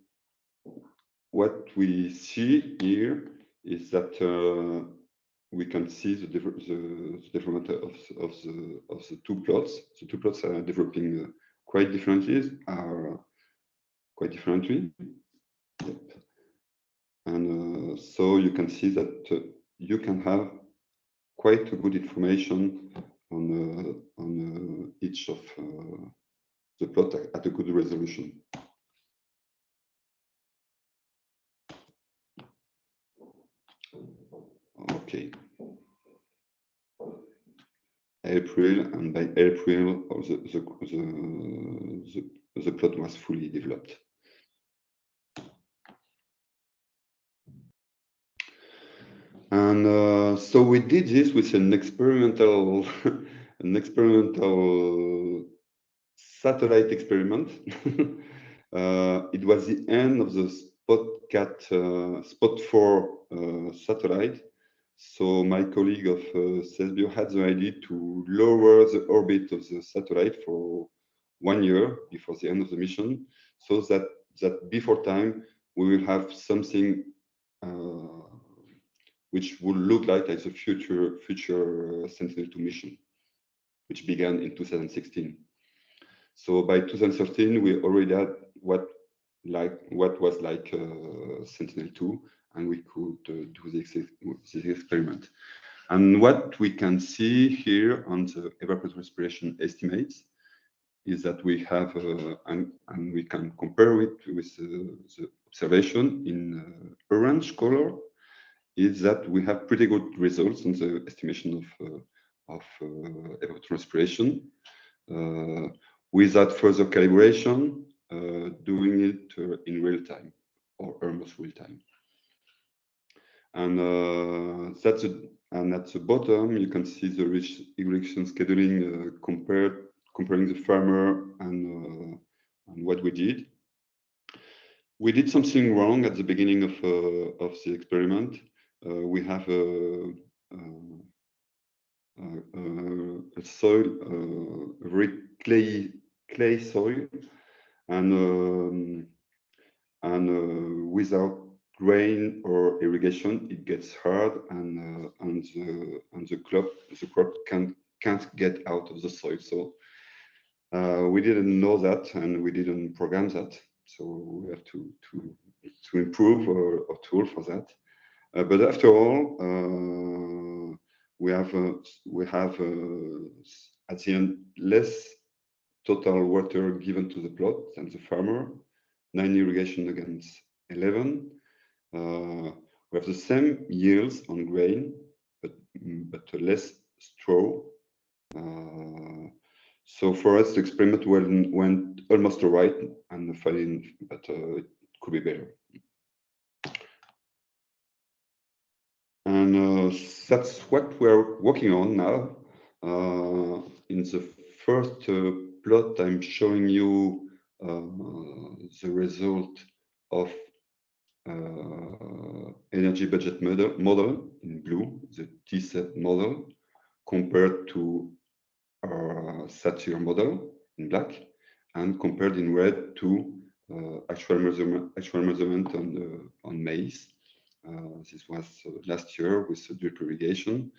what we see here is that we can see the development of the 2 plots. The 2 plots are developing quite differently. Yep. And so you can see that you can have quite a good information on each of the plot at a good resolution. Okay. April, and by April, the plot was fully developed. And so we did this with an experimental, satellite experiment. It was the end of the Spot 4 satellite. So my colleague of CESBio had the idea to lower the orbit of the satellite for 1 year before the end of the mission, so that before time we will have something which would look like the future Sentinel-2 mission, which began in 2016. So by 2013, we already had what was like Sentinel-2, and we could do this experiment. And what we can see here on the evapotranspiration estimates is that we have, and we can compare it with the observation in orange color, is that we have pretty good results on the estimation of evapotranspiration without further calibration, doing it in real time or almost real time. And at the bottom, you can see the rich irrigation scheduling comparing the farmer and what we did. We did something wrong at the beginning of the experiment. We have a soil, a very clay soil, and without rain or irrigation, it gets hard, and the crop can't get out of the soil. So we didn't know that, and we didn't program that. So we have to improve our tool for that. But after all, we have at the end less total water given to the plot than the farmer. 9 irrigation against 11. We have the same yields on grain, but less straw. So for us, the experiment went almost right, and fine, but it could be better. And that's what we're working on now. In the first plot, I'm showing you the result of energy budget model in blue, the TSET model, compared to our Sat-Irrig model in black, and compared in red to actual measurement on maize. This was last year with drip irrigation.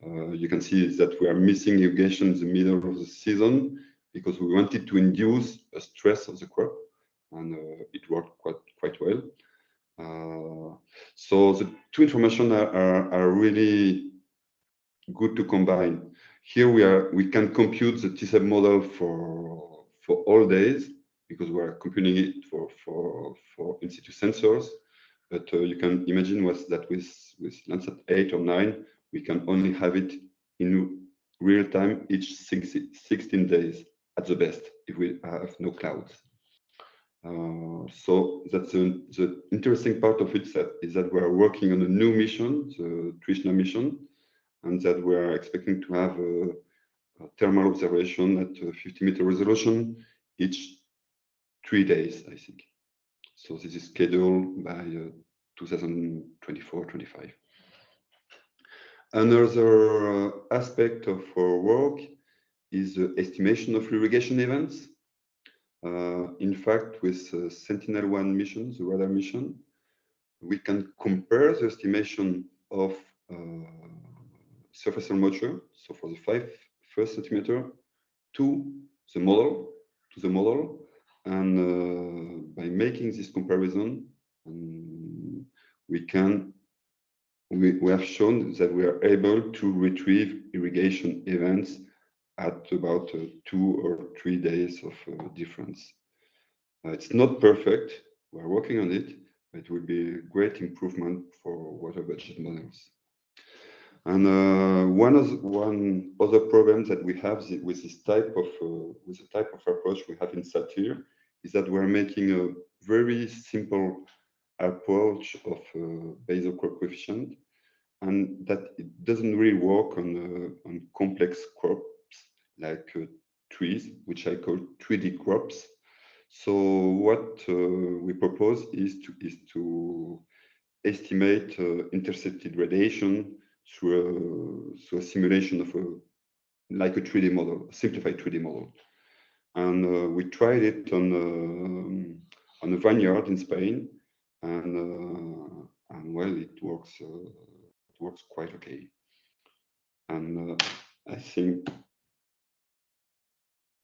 You can see that we are missing irrigation in the middle of the season because we wanted to induce a stress of the crop, and it worked quite well. So the two information are really good to combine. Here we can compute the TSEB model for all days because we are computing it for in-situ sensors. But you can imagine that with Landsat 8 or 9, we can only have it in real time each 16 days at the best if we have no clouds. So that's the interesting part of it is that we are working on a new mission, the Trishna mission, and that we are expecting to have a thermal observation at 50-meter resolution each 3 days, I think. So this is scheduled by 2024-25. Another aspect of our work is the estimation of irrigation events. In fact, with Sentinel-1 mission, the radar mission, we can compare the estimation of surface moisture, so for the 5 first centimeter, to the model, and by making this comparison, we have shown that we are able to retrieve irrigation events at about 2 or 3 days of difference. It's not perfect. We're working on it, but it will be a great improvement for water budget models. And one other problem that we have with this type of approach we have in Sat-Irrig is that we're making a very simple approach of basal crop coefficient, and that it doesn't really work on complex crops like trees, which I call 3D crops. So what we propose is to estimate intercepted radiation through a simulation of like a 3D model, a simplified 3D model. And we tried it on a vineyard in Spain, and well, it works quite okay. And I think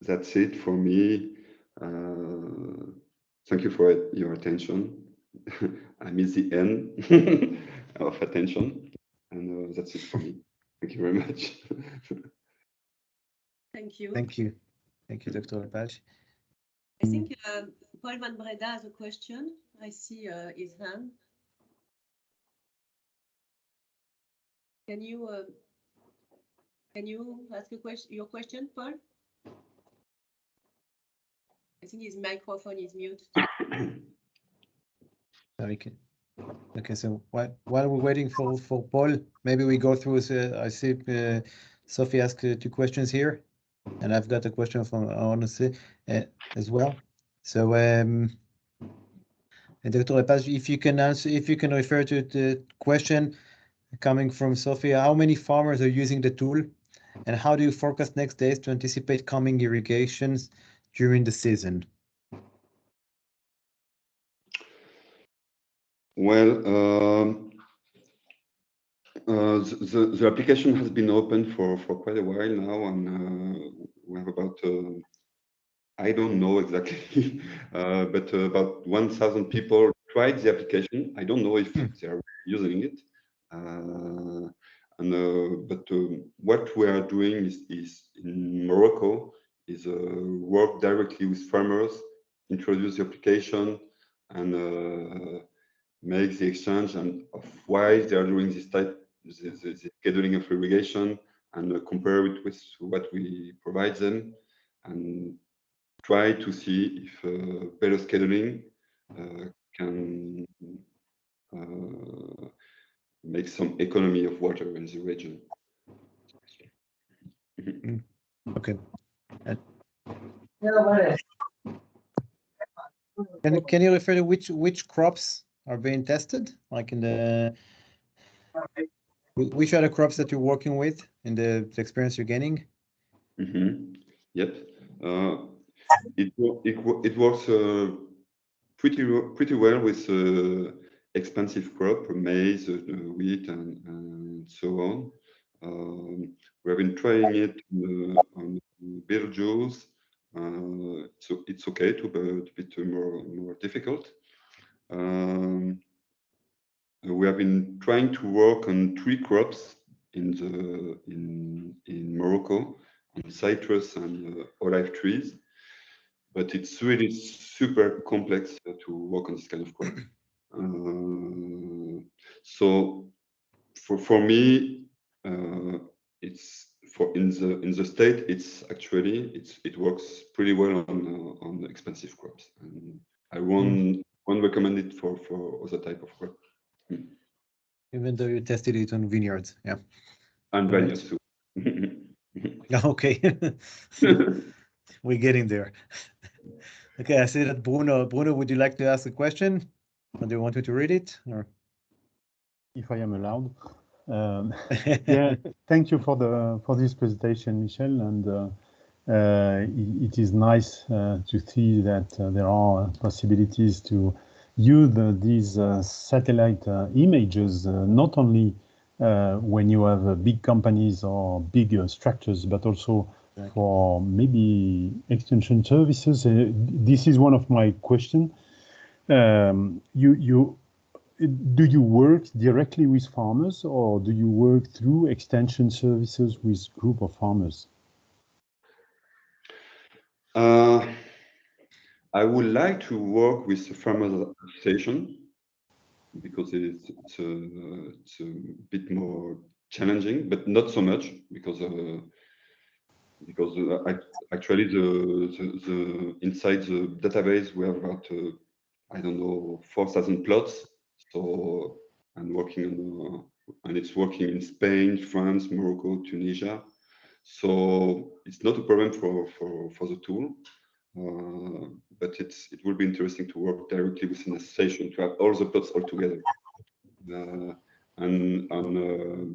that's it for me. Thank you for your attention. I miss the end of attention, and that's it for me. Thank you very much. Thank you. Thank you. Thank you, Dr. Lepage. I think Paul Van Breda has a question. I see his hand. Can you ask your question, Paul? I think his microphone is muted. Okay, so while we're waiting for Paul, maybe we go through. I see Sophie asked 2 questions here, and I've got a question from Honestly as well. So, Dr. Lepage, if you can answer, if you can refer to the question coming from Sophie, how many farmers are using the tool, and how do you forecast next days to anticipate coming irrigations during the season? Well, the application has been open for quite a while now, and we have about I don't know exactly, but about 1,000 people tried the application. I don't know if they are using it, but what we are doing is in Morocco is work directly with farmers, introduce the application, and make the exchange and of why they are doing this type, the scheduling of irrigation, and compare it with what we provide them, and try to see if better scheduling can make some economy of water in the region. Okay. Can you refer to which crops are being tested? Like in the which are the crops that you're working with in the experience you're gaining? Yep. It works pretty well with expensive crop, maize, wheat, and so on. We have been trying it on beer juice. So it's okay to be a bit more difficult. We have been trying to work on 3 crops in Morocco, on citrus and olive trees, but it's really super complex to work on this kind of crop. So for me, it's in the state, it works pretty well on expensive crops, and I won't recommend it for other type of crop. Even though you tested it on vineyards, yeah. And vineyards too. Okay. We're getting there. Okay, I see that Bruno, would you like to ask a question? Or do you want me to read it? Or if I am allowed. Yeah, thank you for this presentation, Michel, and it is nice to see that there are possibilities to use these satellite images not only when you have big companies or big structures, but also for maybe extension services. This is one of my questions. Do you work directly with farmers, or do you work through extension services with group of farmers? I would like to work with the farmers association because it's a bit more challenging, but not so much because actually the inside the database we have about I don't know 4,000 plots. So I'm working on and it's working in Spain, France, Morocco, Tunisia. So it's not a problem for the tool, but it will be interesting to work directly with an association to have all the plots all together.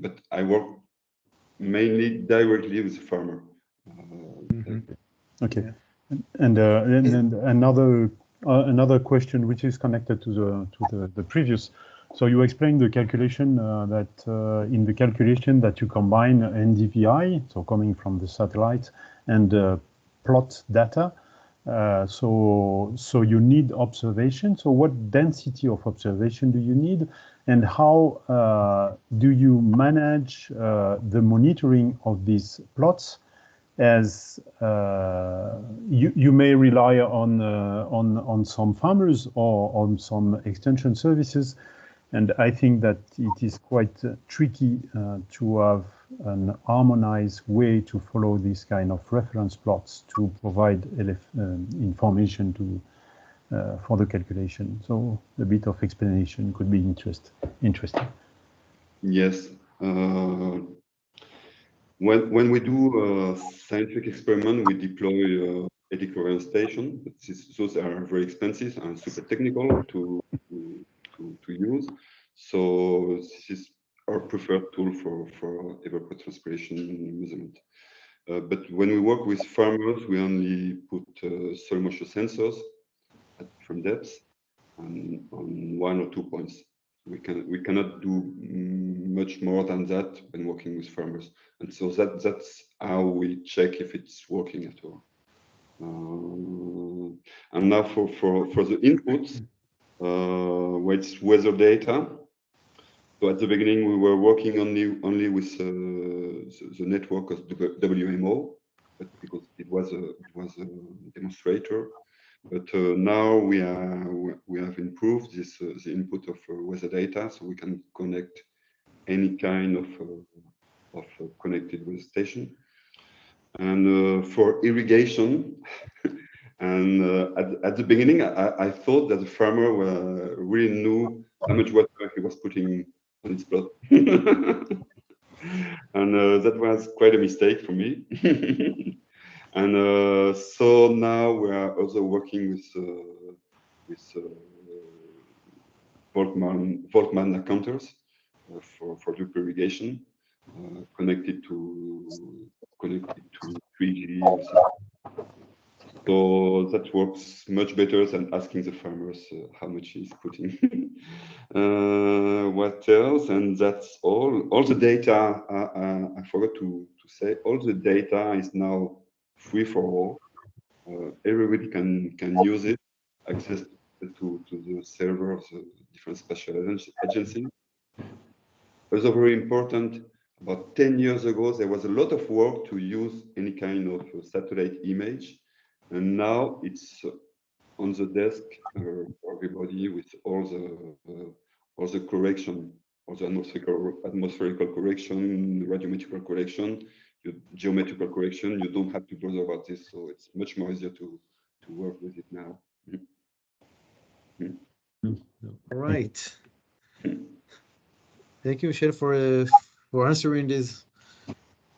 But I work mainly directly with the farmer. Okay, yeah. And another question which is connected to the previous. So you explained the calculation that in the calculation that you combine NDVI, so coming from the satellite, and plot data. So you need observation. So what density of observation do you need, and how do you manage the monitoring of these plots? As you may rely on some farmers or on some extension services. And I think that it is quite tricky to have an harmonized way to follow this kind of reference plots to provide information to for the calculation. So a bit of explanation could be interesting. Yes. When we do a scientific experiment, we deploy eddy chlorine station. But those are very expensive and super technical to use. So this is our preferred tool for evapotranspiration measurement. But when we work with farmers, we only put soil moisture sensors at different depths and on 1 or 2 points. We cannot do much more than that when working with farmers, and so that's how we check if it's working at all. And now for the inputs, where it's weather data. So at the beginning we were working only with the network of WMO, but because it was a demonstrator. But now we have improved this the input of weather data, so we can connect any kind of connected weather station. And for irrigation, and at the beginning, I thought that the farmer really knew how much water he was putting on his plot, and that was quite a mistake for me. And so now we are also working with Voltman accounters for drip irrigation, connected to 3G. So that works much better than asking the farmers how much he's putting. What else? And that's all. All the data, I forgot to say, all the data is now free for all. Everybody can use it, access to the server of the different special agencies. Also very important, about 10 years ago, there was a lot of work to use any kind of satellite image. And now it's on the desk for everybody with all the correction, all the atmospherical correction, radiometrical correction, geometrical correction. You don't have to bother about this, so it's much more easier to work with it now. All right. Thank you, Michel, for answering these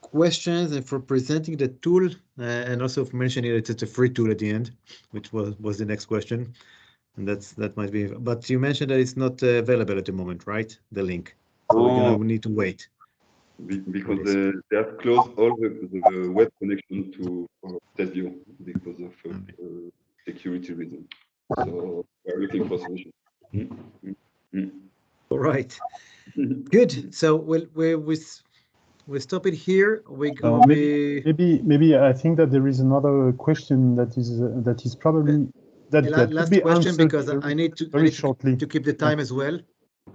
questions and for presenting the tool, and also for mentioning that it's a free tool at the end, which was the next question, and that might be. But you mentioned that it's not available at the moment, right? The link. So we're gonna need to wait. Because they have closed all the web connection to TestView because of security reasons. So we're looking for solutions. All right. Good. So we'll stop it here. We go. Maybe I think that there is another question that is probably that last question, because I need to shortly to keep the time as well.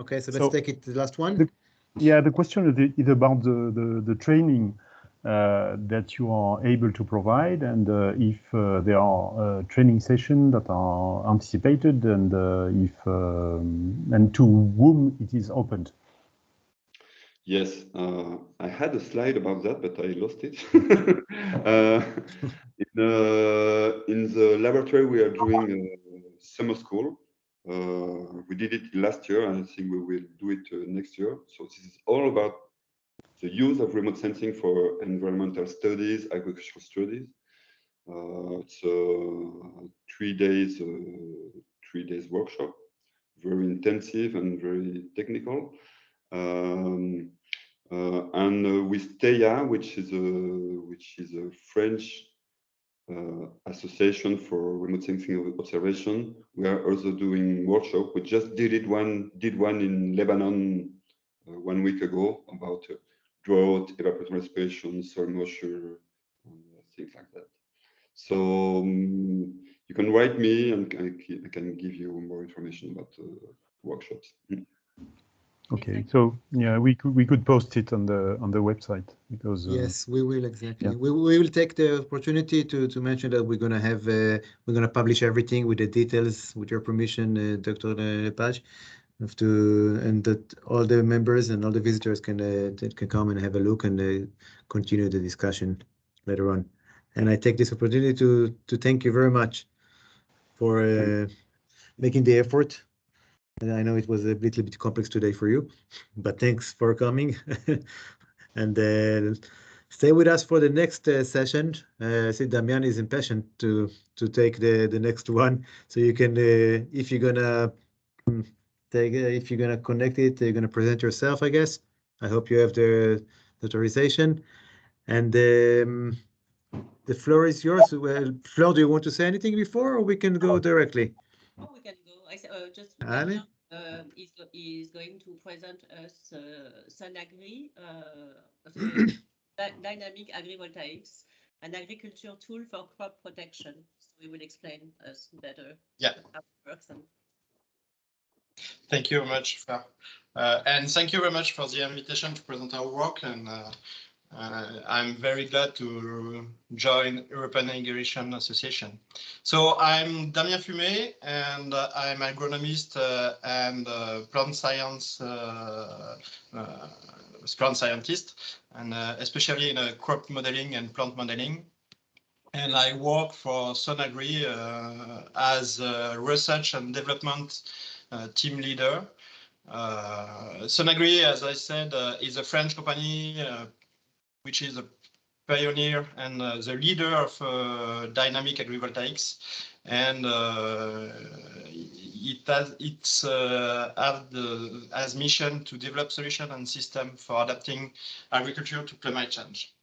Okay, so let's take it the last one. The question is about the training that you are able to provide, and if there are training sessions that are anticipated, and if and to whom it is opened. Yes, I had a slide about that, but I lost it. In the laboratory, we are doing a summer school. We did it last year, and I think we will do it next year. So this is all about the use of remote sensing for environmental studies, agricultural studies. It's a 3 days workshop, very intensive and very technical. And with TEIA, which is a French association for remote sensing observation, we are also doing workshop. We just did one in Lebanon 1 week ago about drought, evaporative respiration, soil moisture, and things like that. So you can write me, and I can give you more information about workshops. Okay, so yeah, we could post it on the website because Yes, we will, exactly. yeah. We will take the opportunity to mention that we're gonna have we're gonna publish everything with the details, with your permission, Dr. Lepage, and that all the members and all the visitors can come and have a look and continue the discussion later on. And I take this opportunity to thank you very much for making the effort. And I know it was a little bit complex today for you, but thanks for coming. And stay with us for the next session. I see Damian is impatient to take the next one. So you can, if you're gonna if you're gonna connect it, you're gonna present yourself, I guess. I hope you have the authorization. And the floor is yours. Well, Fleur, do you want to say anything before, or we can go directly? Oh, we can go. Just Ali? is going to present us Sat-Irrig, dynamic agri-voltaics, an agriculture tool for crop protection. So he will explain us better. Yeah. How it works. Thank you very much, Fleur. And thank you very much for the invitation to present our work. And I'm very glad to join European Irrigation Association. So I'm Damien Fumet, and I'm agronomist and plant scientist, and especially in crop modeling and plant modeling. And I work for Sat-Irrig as a research and development team leader. Sat-Irrig, as I said, is a French company which is a pioneer and the leader of dynamic agrivoltaics, and it has mission to develop solution and system for adapting agriculture to climate change.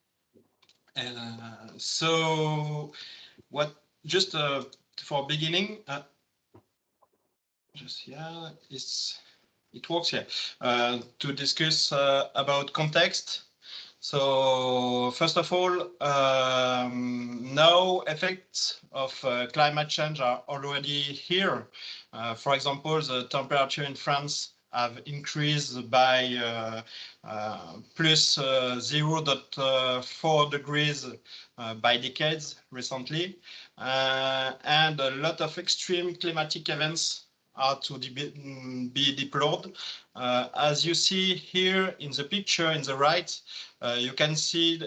So, just for beginning, it works here to discuss about context. So first of all, now effects of climate change are already here. For example, the temperature in France have increased by plus 0.4 degrees by decades recently, and a lot of extreme climatic events are to be deplored. As you see here in the picture in the right, you can see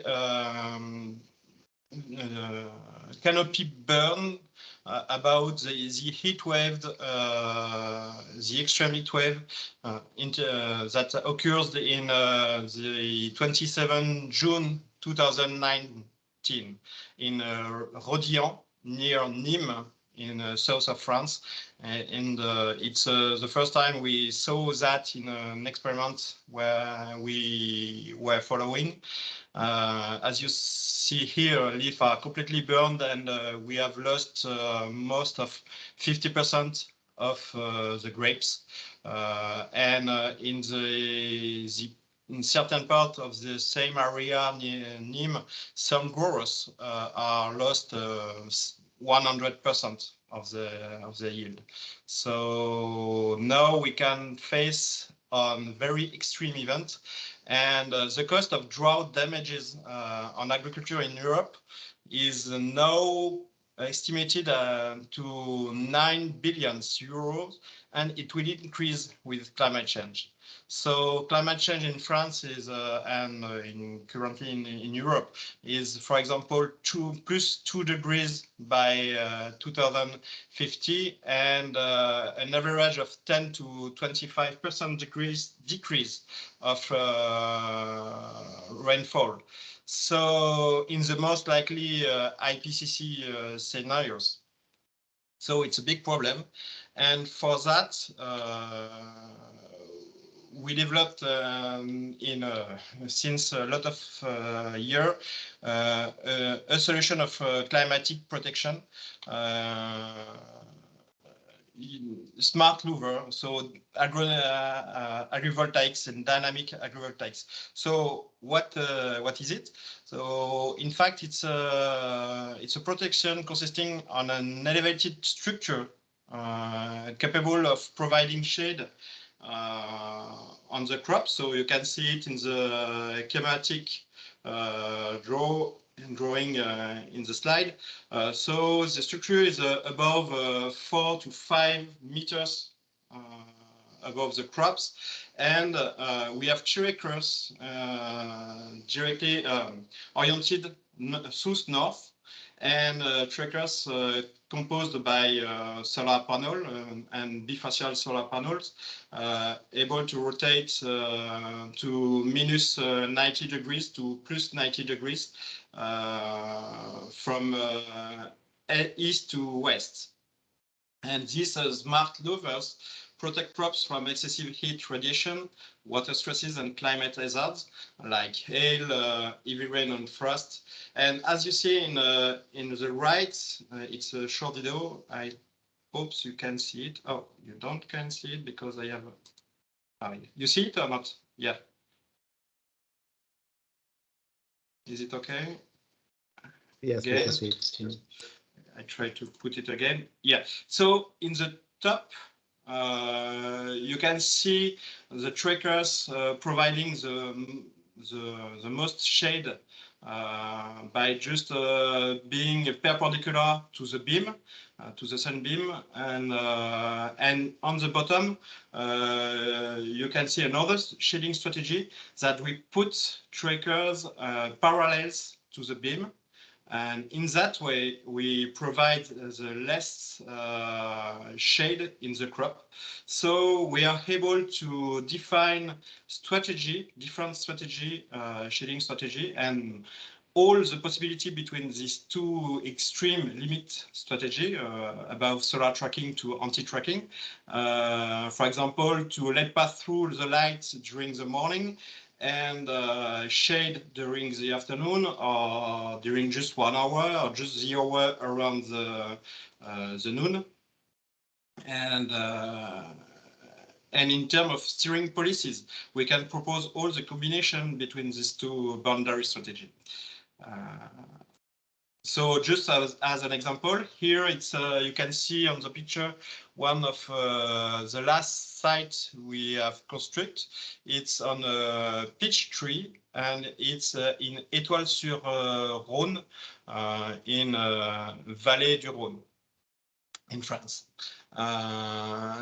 canopy burn about the heat wave, the extreme heat wave that occurs in the 27 June 2019 in Rodillan near Nîmes in south of France, and it's the first time we saw that in an experiment where we were following. As you see here, leaves are completely burned, and we have lost most of 50% of the grapes. And in in certain part of the same area near Nîmes, some growers are lost 100% of the yield. So now we can face on very extreme event, and the cost of drought damages on agriculture in Europe is now estimated to 9 billion euros, and it will increase with climate change. So climate change in France is and currently in Europe is, for example, plus 2 degrees by 2050, and an average of 10 to 25% decrease of rainfall. So in the most likely IPCC scenarios. So it's a big problem, and for that we developed since a lot of year a solution of climatic protection, smart louver, so agri-voltaics and dynamic agri-voltaics. So what is it? So in fact, it's a protection consisting on an elevated structure capable of providing shade on the crop. So you can see it in the schematic drawing in the slide. So the structure is above 4 to 5 meters above the crops, and we have trackers directly oriented south-north, and trackers composed by solar panel and bifacial solar panels, able to rotate to minus 90 degrees to plus 90 degrees from east to west. And these smart louvers protect crops from excessive heat radiation, water stresses, and climate hazards like hail, heavy rain, and frost. And as you see in the right, it's a short video. I hope you can see it. Oh, you can see it because I have. You see it or not? Yeah. Is it okay? Yes, we can see it. I try to put it again. Yeah. So in the top, you can see the trackers providing the most shade by just being perpendicular to the beam, to the sun beam, and on the bottom you can see another shading strategy that we put trackers parallels to the beam. And in that way, we provide the less shade in the crop. So we are able to define different strategy, shading strategy, and all the possibility between these two extreme limit strategy, above solar tracking to anti-tracking. For example, to let pass through the light during the morning, and shade during the afternoon, or during just 1 hour, or just the hour around the noon. And in terms of steering policies, we can propose all the combination between these two boundary strategies. So just as an example, here it's you can see on the picture one of the last site we have constructed. It's on a peach tree, and it's in Étoile-sur-Rhône, in Vallée du Rhône, in France.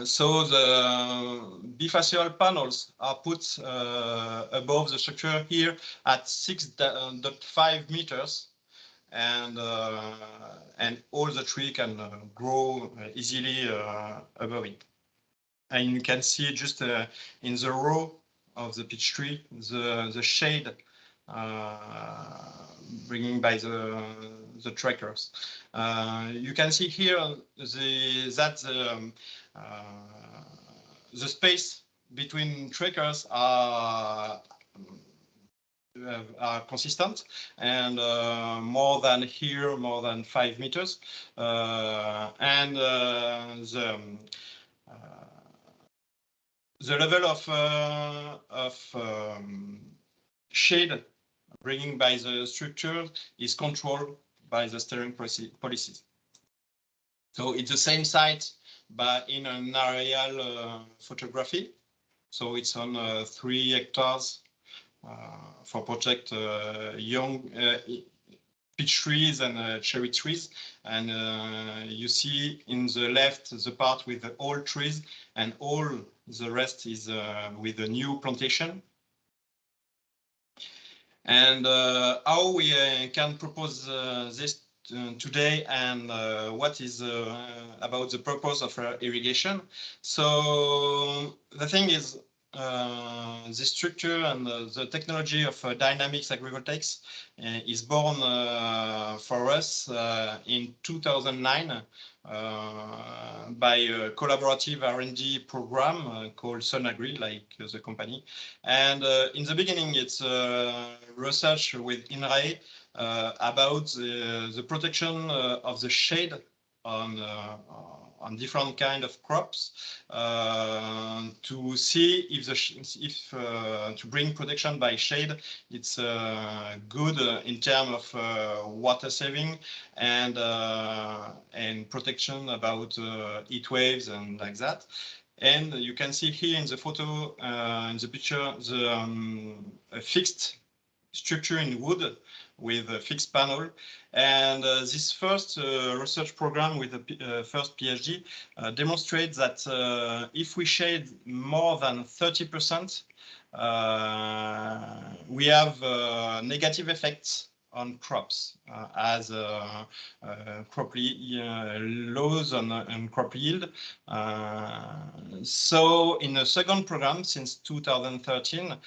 So the bifacial panels are put above the structure here at 6.5 meters. And all the tree can grow easily above it. And you can see just in the row of the peach tree the shade bringing by the trackers. You can see here that the space between trackers are consistent, and more than 5 meters, and the level of shade bringing by the structure is controlled by the steering policies. So it's the same site, but in an aerial photography. So it's on 3 hectares. For project peach trees and cherry trees. And you see in the left the part with the old trees, and all the rest is with the new plantation. And how we can propose this today, and what is about the purpose of irrigation. So the thing is, the structure and the technology of dynamics agrivoltaics is born for us in 2009 by a collaborative R&D program called Sat-Irrig, like the company. And in the beginning, it's research with INRAE about the protection of the shade on different kind of crops to see if to bring protection by shade, it's good in terms of water saving and protection about heat waves and like that. And you can see here in the photo, in the picture, the a fixed structure in wood with a fixed panel. And this first research program with the first PhD demonstrates that if we shade more than 30%, we have negative effects on crops as crop loss on crop yield. So in the second program since 2013,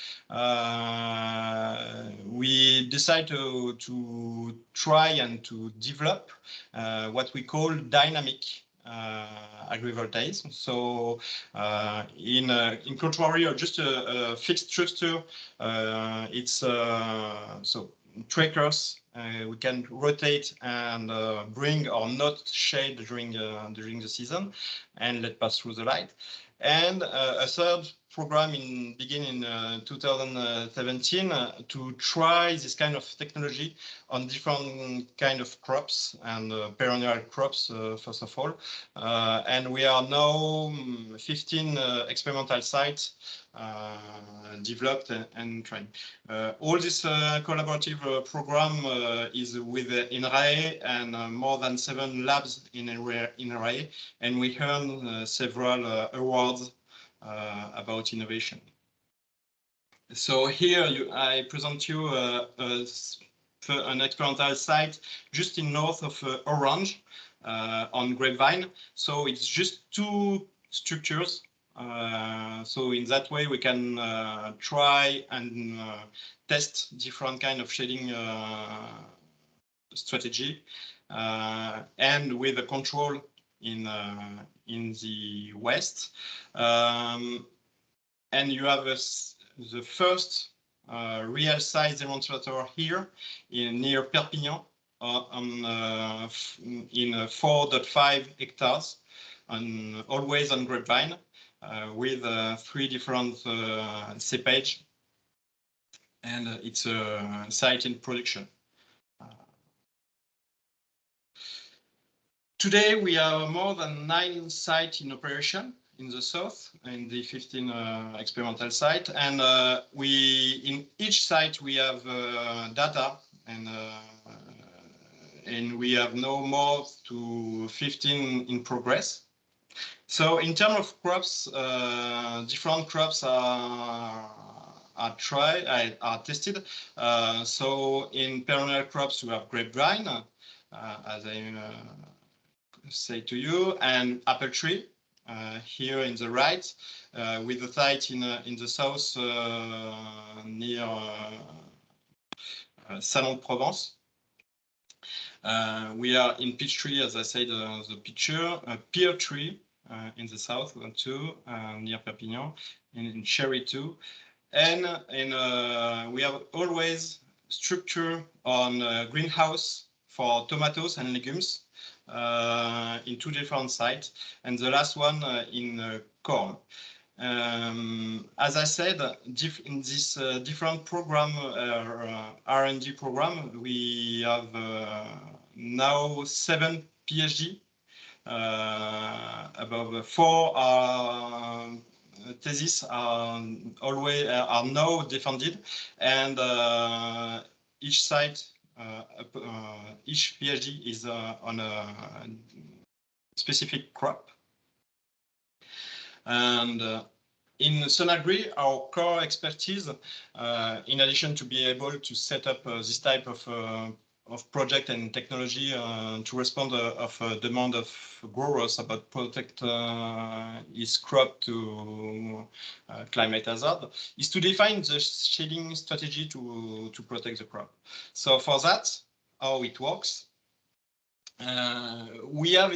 we decided to try and to develop what we call dynamic agri-voltaism. So in contrary or just a fixed structure, it's so trackers we can rotate and bring or not shade during the season and let pass through the light. And a third program begin in 2017 to try this kind of technology on different kind of crops and perennial crops first of all. And we are now 15 experimental sites developed and trained. All this collaborative program is with INRAE and more than 7 labs in INRAE, and we earn several awards about innovation. So here I present you an experimental site just in north of Orange on Grapevine. So it's just 2 structures. So in that way we can try and test different kind of shading strategy and with a control in the west. And you have the first real size demonstrator here near Perpignan in 4.5 hectares, always on Grapevine, with 3 different cepage, and it's a site in production. Today we have more than 9 sites in operation in the south, in the 15 experimental sites, and in each site we have data, and we have no more to 15 in progress. So in terms of crops, different crops are tested. So in perennial crops we have grapevine, as I say to you, and apple tree here in the right, with the site in the south near Salon-de-Provence. We are in peach tree, as I said, the picture, pear tree in the south too, near Perpignan, in cherry too, and we have always structure on greenhouse for tomatoes and legumes in 2 different sites, and the last one in corn. As I said, in this different program, R&D program, we have now 7 PhD. Above 4 theses are now defended, and each site each PhD is on a specific crop. And in Sat-Irrig, our core expertise, in addition to be able to set up this type of project and technology to respond of demand of growers about protect his crop to climate hazard, is to define the shading strategy to protect the crop. So for that, how it works, we have,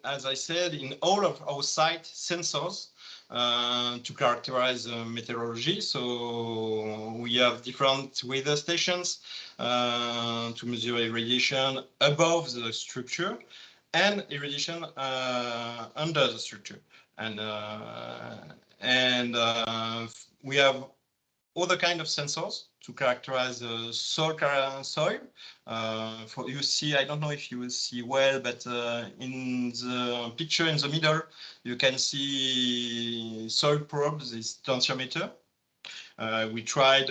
as I said, in all of our site sensors to characterize meteorology. So we have different weather stations to measure irradiation above the structure and irradiation under the structure. And we have other kind of sensors to characterize the soil. For you see, I don't know if you will see well, but in the picture in the middle, you can see soil probes, this tensiometer. We tried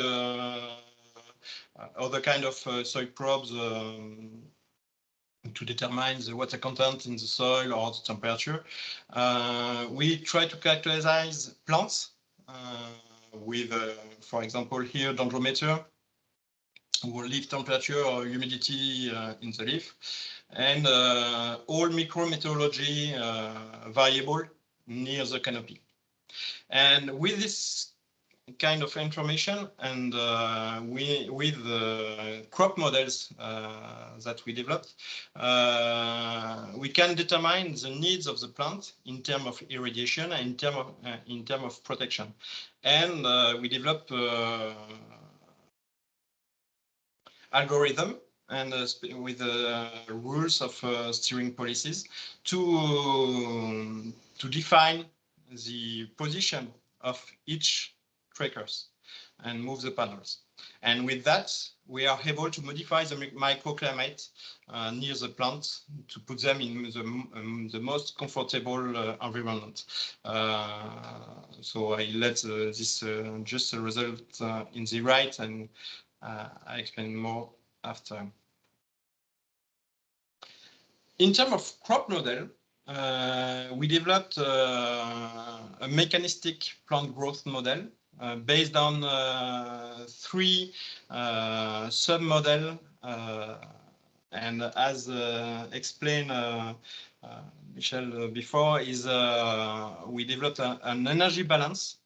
other kind of soil probes to determine the water content in the soil or the temperature. We try to characterize plants with, for example, here dendrometer, or leaf temperature or humidity in the leaf, and all micrometeorology variable near the canopy. And with this kind of information and with the crop models that we developed, we can determine the needs of the plant in terms of irrigation and in terms of protection. And we develop algorithm and with rules of steering policies to define the position of each trackers and move the panels. And with that, we are able to modify the microclimate near the plant to put them in the most comfortable environment. So I let this just a result in the right, and I explain more after. In terms of crop model, we developed a mechanistic plant growth model based on 3 sub-model, and as explained Michel before, is we developed an energy balance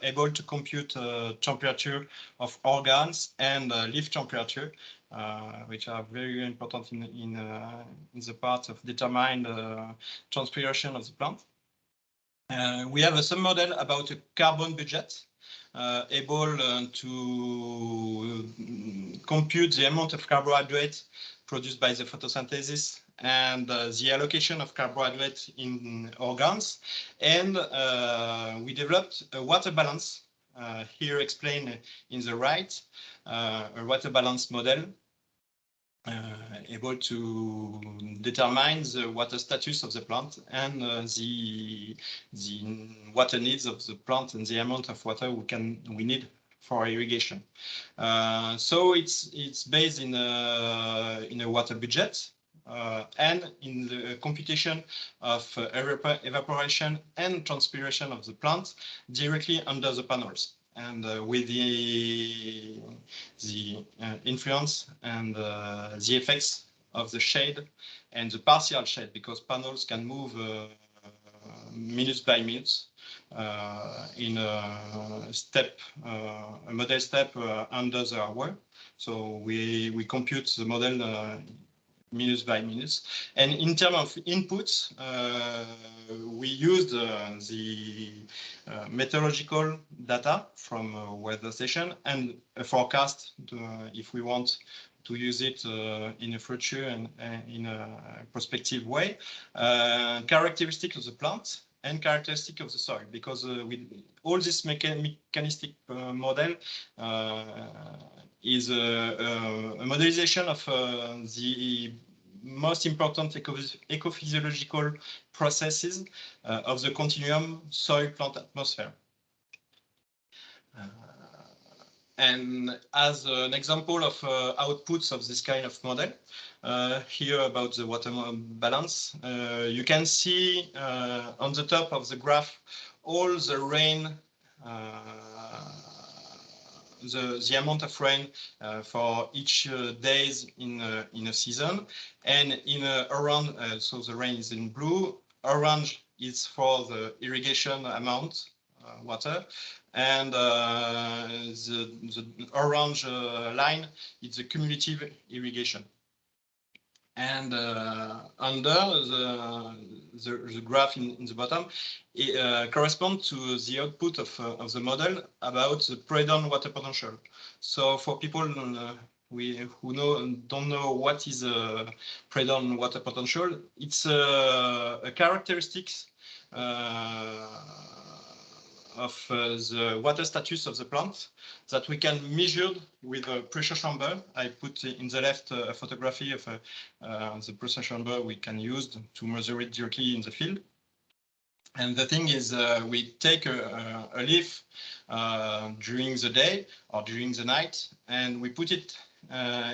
able to compute temperature of organs and leaf temperature, which are very important in the part of determine the transpiration of the plant. We have a sub-model about a carbon budget, able to compute the amount of carbohydrate produced by the photosynthesis and the allocation of carbohydrate in organs. And we developed a water balance, here explained in the right, a water balance model, able to determine the water status of the plant and the water needs of the plant and the amount of water we need for irrigation. So it's based in a water budget and in the computation of evaporation and transpiration of the plant directly under the panels. And with the influence and the effects of the shade and the partial shade, because panels can move minutes by minutes in a step, a model step under the hour. So we compute the model minutes by minutes. And in terms of inputs, we used the meteorological data from weather station and a forecast if we want to use it in the future and in a prospective way. Characteristic of the plant and characteristic of the soil, because with all this mechanistic model is a modelization of the most important ecophysiological processes of the continuum soil-plant atmosphere. And as an example of outputs of this kind of model, here about the water balance, you can see on the top of the graph all the rain, the amount of rain for each days in a season, and in around, so the rain is in blue, orange is for the irrigation amount, water, and the orange line is the cumulative irrigation. And under the graph in the bottom, it corresponds to the output of the model about the pre-dawn water potential. So for people who don't know what is a pre-dawn water potential, it's a characteristics of the water status of the plant that we can measure with a pressure chamber. I put in the left a photography of the pressure chamber we can use to measure it directly in the field. And the thing is, we take a leaf during the day or during the night, and we put it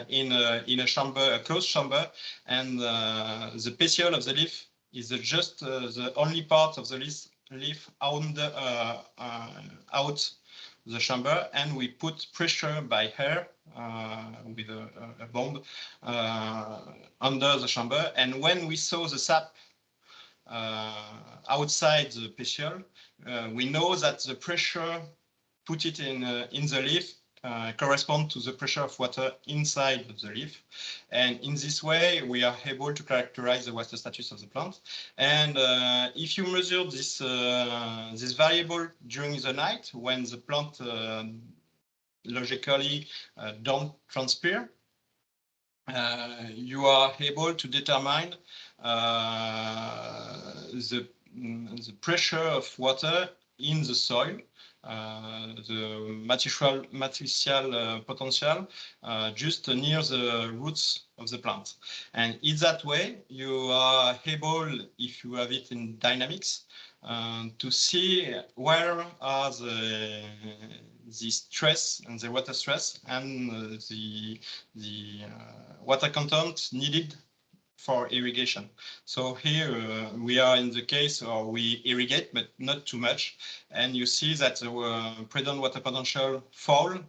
in a chamber, a closed chamber, and the pétiole of the leaf is just the only part of the leaf out the chamber, and we put pressure by air with a bomb under the chamber. And when we saw the sap outside the pétiole, we know that the pressure put it in the leaf correspond to the pressure of water inside the leaf. And in this way, we are able to characterize the water status of the plant. And if you measure this, this variable during the night, when the plant logically don't transpire, you are able to determine the pressure of water in the soil, the material potential just near the roots of the plant. And in that way, you are able, if you have it in dynamics, to see where are the stress and the water stress and the water content needed for irrigation. So here we are in the case, or we irrigate, but not too much. And you see that the pre-dawn water potential fall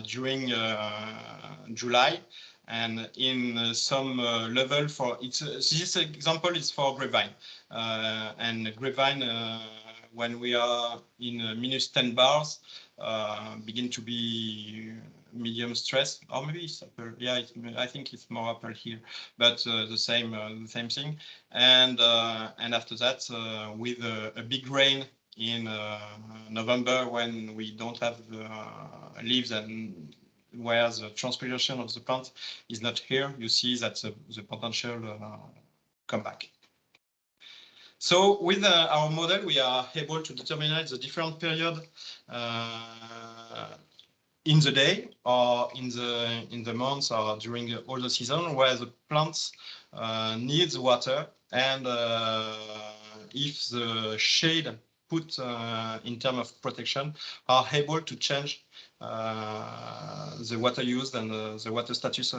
during July, and in some level for it's this example is for grapevine, and grapevine when we are in -10 bars begin to be medium stress, or maybe it's upper. Yeah, I think it's more upper here, but the same thing. And after that, with a big rain in November, when we don't have leaves and where the transpiration of the plant is not here, you see that the potential come back. So with our model, we are able to determine the different period in the day or in the months or during all the season where the plants needs water, and if the shade put in terms of protection are able to change the water used and the water status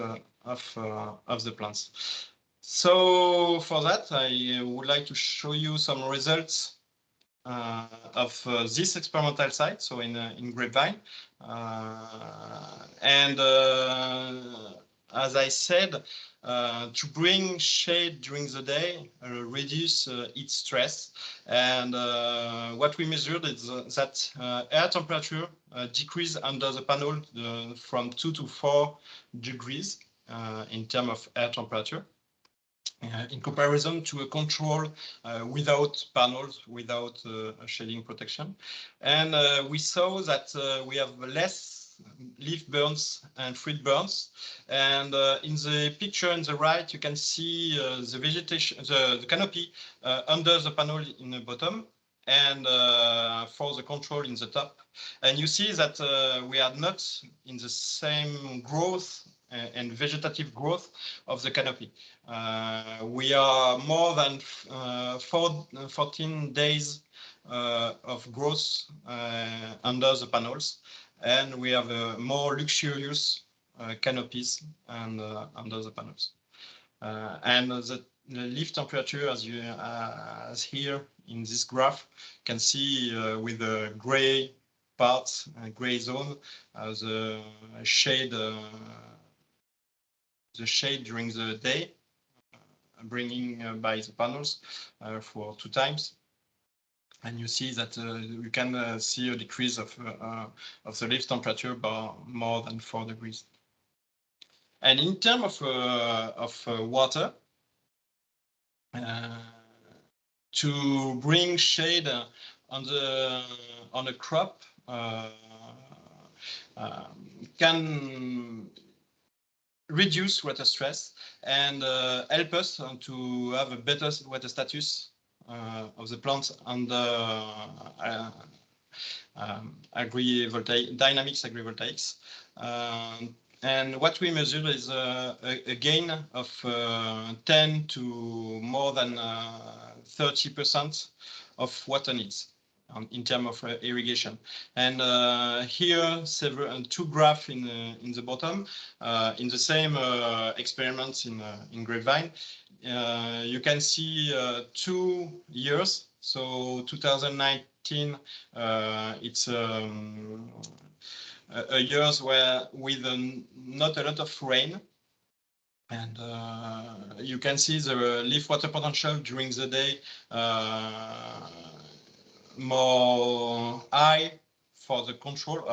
of the plants. So for that, I would like to show you some results of this experimental site, so in grapevine. And as I said, to bring shade during the day, reduce its stress. And what we measured is that air temperature decreased under the panel from 2 to 4 degrees in terms of air temperature. In comparison to a control without panels, without shading protection. And we saw that we have less leaf burns and fruit burns. And in the picture on the right, you can see the vegetation, the canopy under the panel in the bottom, and for the control in the top. And you see that we are not in the same growth and vegetative growth of the canopy. We are more than 14 days of growth under the panels. and we have more luxurious canopies and under the panels. And the leaf temperature, as here in this graph, can see with the gray parts, gray zone, the shade during the day, bringing by the panels for 2 times. And you see that you can see a decrease of the leaf temperature by more than 4 degrees. And in terms of water, to bring shade on a crop can reduce water stress and help us to have a better water status of the plants under dynamics agrivoltaics. And what we measure is a gain of 10 to more than 30% of water needs in terms of irrigation. And here, 2 graphs in the bottom, in the same experiments in grapevine. You can see 2 years. So 2019, it's a years where with not a lot of rain, and you can see the leaf water potential during the day more high for the control,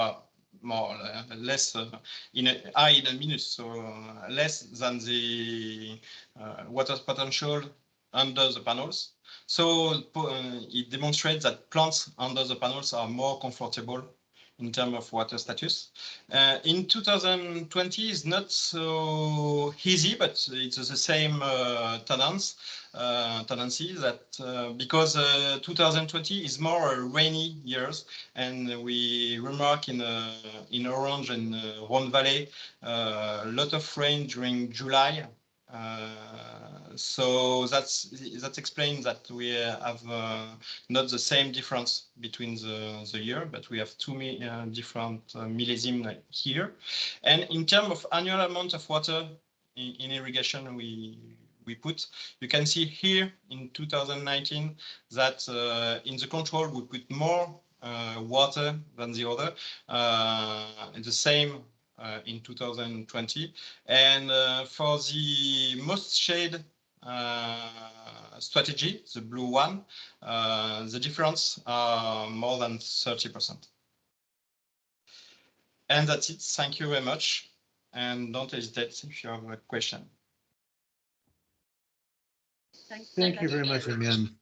more less in a minute, so less than the water potential under the panels. So it demonstrates that plants under the panels are more comfortable in terms of water status. In 2020 is not so easy, but it's the same tendency that because 2020 is more rainy years, and we remark in Orange and Rhône Valley a lot of rain during July. So that explains that we have not the same difference between the year, but we have 2 different millésime here. And in terms of annual amount of water in irrigation we put, you can see here in 2019 that in the control we put more water than the other, and the same in 2020. And for the most shade strategy, the blue one, the difference are more than 30%. And that's it. Thank you very much. And don't hesitate if you have a question. Thank you very much, Amian.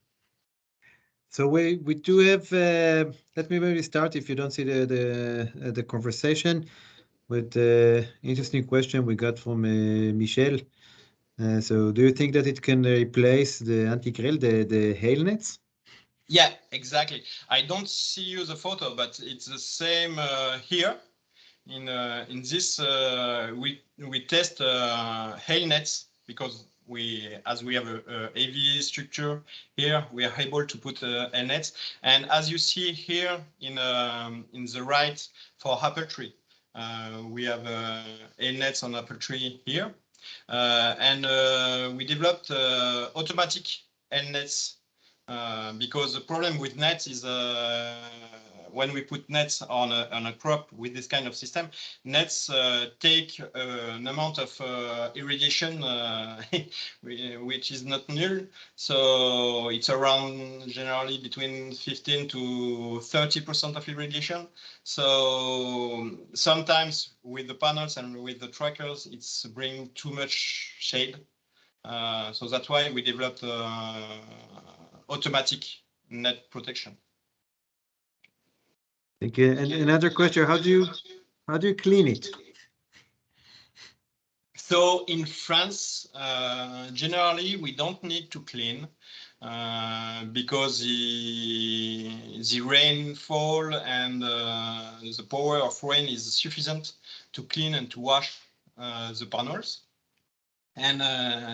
So we do have, let me maybe start, if you don't see the conversation, with the interesting question we got from Michel. So do you think that it can replace the anti-grêle, the hail nets? Yeah, exactly. I don't see you the photo, but it's the same here. In this, we test hail nets because as we have a heavy structure here, we are able to put hail nets. And as you see here in the right for apple tree, we have hail nets on apple tree here. And we developed automatic hail nets because the problem with nets is when we put nets on a crop with this kind of system, nets take an amount of irrigation which is not null. So it's around generally between 15 to 30% of irrigation. So sometimes with the panels and with the trackers, it's bring too much shade. So that's why we developed automatic net protection. Okay, and another question: how do you clean it? So in France, generally we don't need to clean because the rainfall and the power of rain is sufficient to clean and to wash the panels. And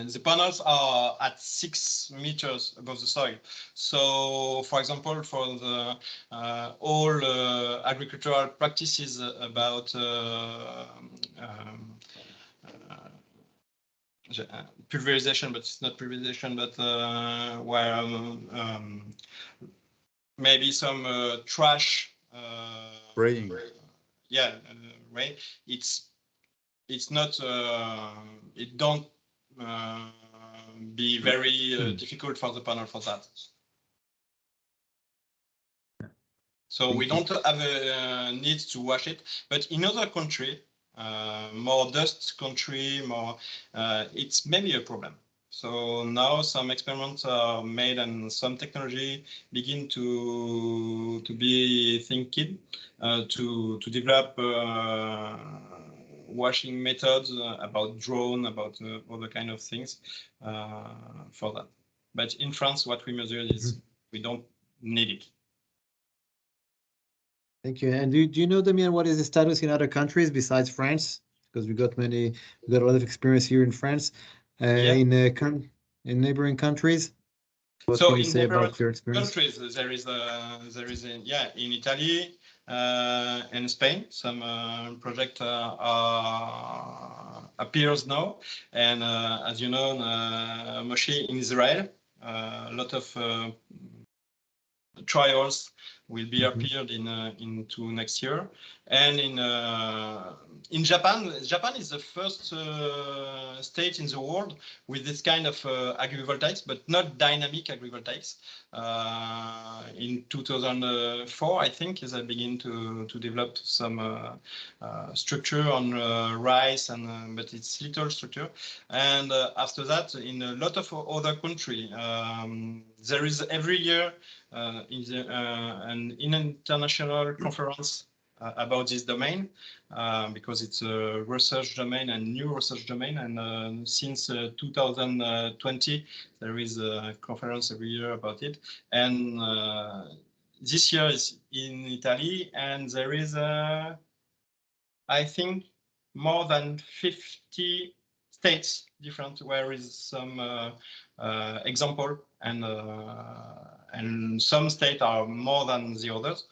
the panels are at 6 meters above the soil. So, for example, for the all agricultural practices about pulverization, but it's not pulverization, but where maybe some trash Spraying. Yeah, right. It's not it don't be very difficult for the panel for that. So we don't have a need to wash it, but in other country, more dust country, more it's maybe a problem. So now some experiments are made and some technology begin to be thinking to develop washing methods about drone, about other kind of things for that. But in France, what we measure is we don't need it. Thank you. And do you know, Damien, what is the status in other countries besides France? Because we got a lot of experience here in France, in neighboring countries. What can you say about your experience? Countries, there is in Italy and Spain, some project appears now, and as you know, Moshe in Israel, a lot of trials will be appeared into next year, and in Japan. Japan is the first state in the world with this kind of agri-voltaics, but not dynamic agri-voltaics. In 2004, I think, they begin to develop some structure on rice, and but it's little structure. And after that, in a lot of other countries, there is every year an international conference about this domain because it's a research domain and new research domain. And since 2020, there is a conference every year about it. And this year is in Italy, and there is, I think, more than 50 states different where is some example, and some states are more than the others.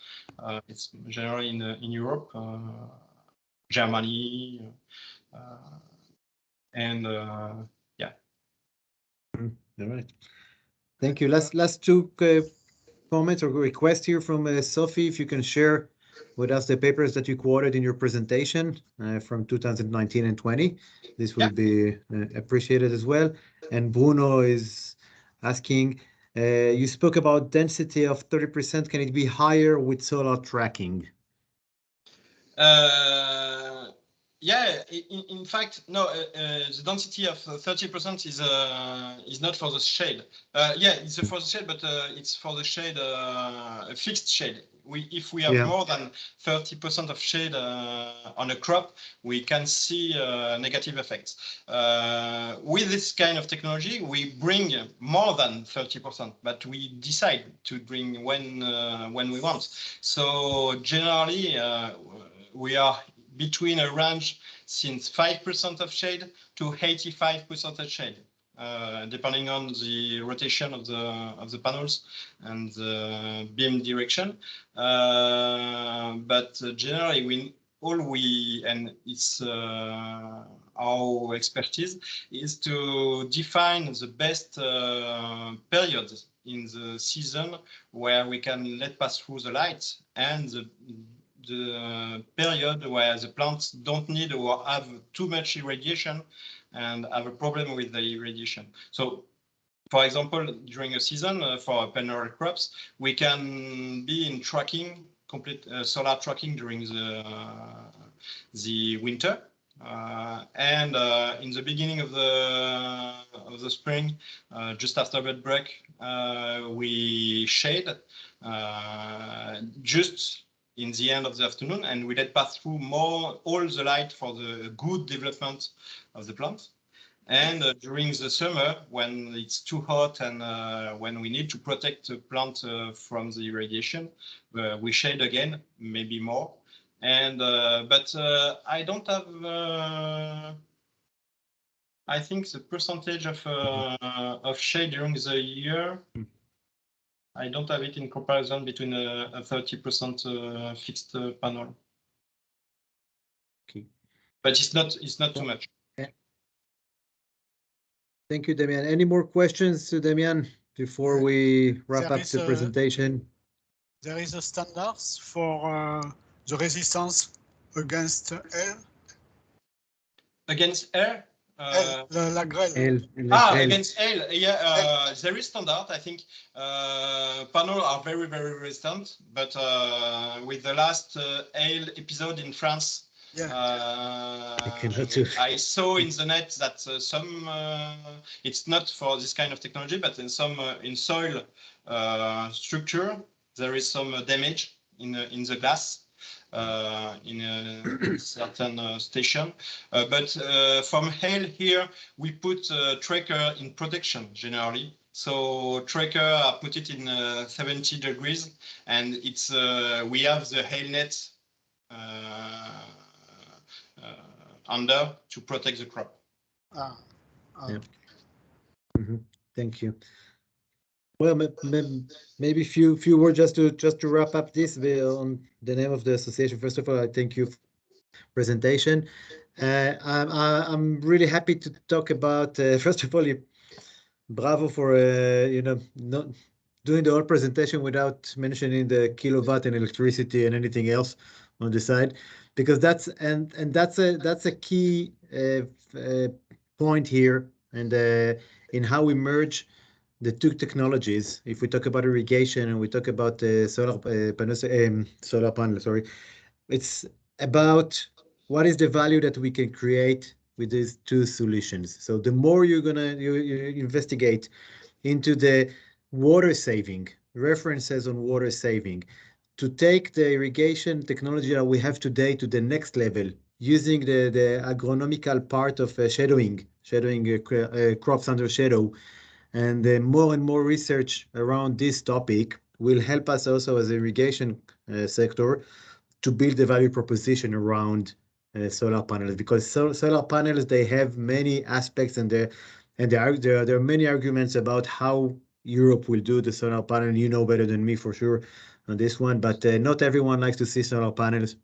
It's generally in Europe, Germany, and yeah. All right. Thank you. Last two comments or requests here from Sophie. If you can share with us the papers that you quoted in your presentation from 2019 and 20. This will be appreciated as well. And Bruno is asking, you spoke about density of 30%. Can it be higher with solar tracking? Yeah, in fact, no. The density of 30% is not for the shade. Yeah, it's for the shade, but it's for the shade, a fixed shade. If we have more than 30% of shade on a crop, we can see negative effects. With this kind of technology, we bring more than 30%, but we decide to bring when we want. So generally, we are between a range since 5% of shade to 85% of shade, depending on the rotation of the panels and the beam direction. But generally, and it's our expertise is to define the best periods in the season where we can let pass through the light, and the period where the plants don't need or have too much irradiation and have a problem with the irradiation. So, for example, during a season for paneral crops, we can be in tracking, complete solar tracking during the winter. And in the beginning of the spring, just after bed break, we shade just in the end of the afternoon, and we let pass through all the light for the good development of the plant. And during the summer, when it's too hot and when we need to protect the plant from the irradiation, we shade again, maybe more. And but I don't have I think the percentage of shade during the year, I don't have it in comparison between a 30% fixed panel. Okay. But it's not too much. Thank you, Damien. Any more questions, Damien, before we wrap up the presentation? There is a standards for the resistance against air. Against air? La grêle. Against hail. Yeah, there is standard. I think panels are very, very resistant. But with the last hail episode in France, I saw in the net that some, it's not for this kind of technology, but in some in soil structure, there is some damage in the glass in a certain station. But from hail here, we put tracker in protection generally. So tracker, I put it in 70 degrees, and it's we have the hail net under to protect the crop. Yeah. Thank you. Well, maybe few words just to wrap up this on the name of the association. First of all, I thank you for the presentation. I'm really happy to talk about. First of all, bravo for not doing the whole presentation without mentioning the kilowatt and electricity and anything else on the side, because that's a key point here, and in how we merge the two technologies. If we talk about irrigation and we talk about solar panel, sorry, it's about what is the value that we can create with these two solutions. So the more you investigate into the water saving, references on water saving, to take the irrigation technology that we have today to the next level, using the agronomical part of shadowing crops under shadow, and more and more research around this topic will help us also as irrigation sector to build the value proposition around solar panels, because solar panels, they have many aspects, and there are many arguments about how Europe will do the solar panel. You know better than me for sure on this one, but not everyone likes to see solar panels,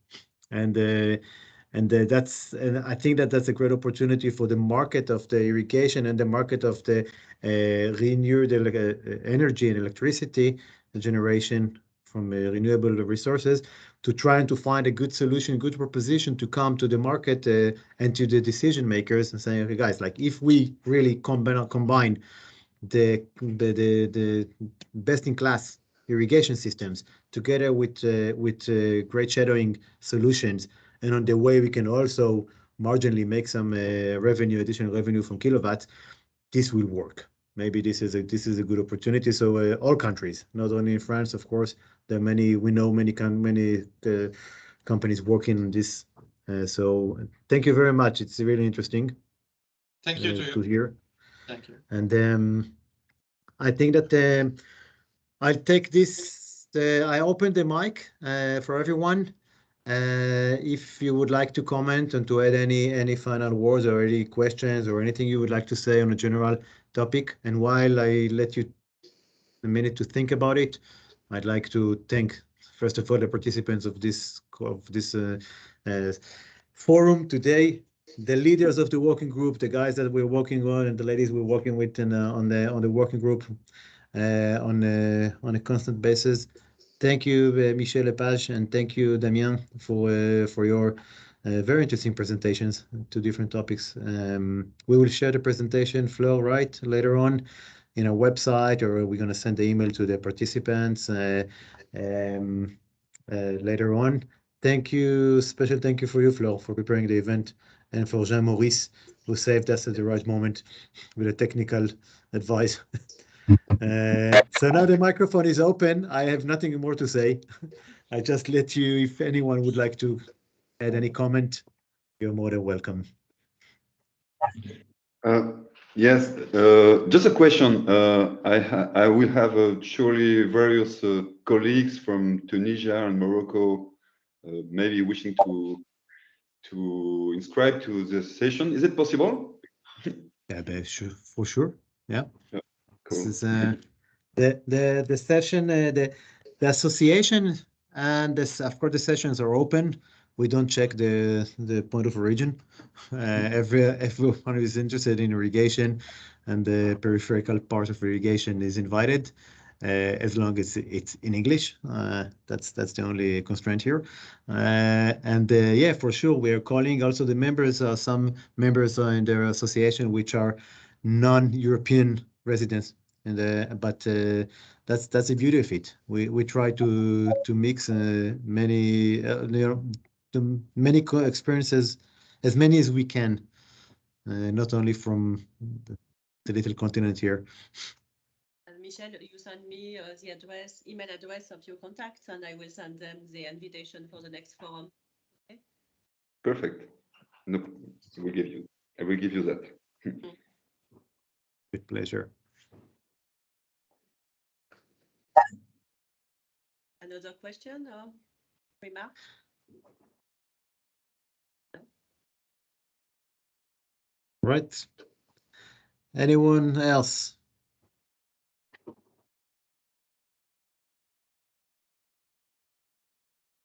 and I think that's a great opportunity for the market of the irrigation and the market of the renewable energy and electricity generation from renewable resources, to try and to find a good solution, good proposition to come to the market and to the decision makers and say, okay, guys, like if we really combine the best-in-class irrigation systems together with great shadowing solutions, and on the way we can also marginally make some additional revenue from kilowatts, this will work. Maybe this is a good opportunity. So all countries, not only in France, of course, there are many companies working on this. So thank you very much. It's really interesting. Thank you to hear. Thank you. And I think that I'll take this. I open the mic for everyone. If you would like to comment and to add any final words or any questions or anything you would like to say on a general topic, and while I let you a minute to think about it, I'd like to thank first of all the participants of this forum today, the leaders of the working group, the guys that we're working on, and the ladies we're working with on the working group on a constant basis. Thank you, Michel Lepage, and thank you, Damien, for your very interesting presentations to different topics. We will share the presentation, Fleur, right, later on in our website, or we're going to send the email to the participants later on. Thank you, special thank you for you, Fleur, for preparing the event, and for Jean-Maurice, who saved us at the right moment with a technical advice. So now the microphone is open. I have nothing more to say. I just let you, if anyone would like to add any comment, you're more than welcome. Yes, just a question. I will have surely various colleagues from Tunisia and Morocco, maybe wishing to inscribe to the session. Is it possible? Yeah, but for sure. Yeah. Cool. This is the session, the association, and this, of course, the sessions are open. We don't check the point of origin. Everyone who is interested in irrigation and the peripheral part of irrigation is invited, as long as it's in English. That's the only constraint here. And yeah, for sure, we are calling also the members. Some members in their association which are non-European residents. And that's the beauty of it. We try to mix many many experiences, as many as we can, not only from the little continent here. And Michel, you send me the email address of your contacts, and I will send them the invitation for the next forum. Okay? Perfect. No, I will give you that. With pleasure. Another question or remark? Right. Anyone else?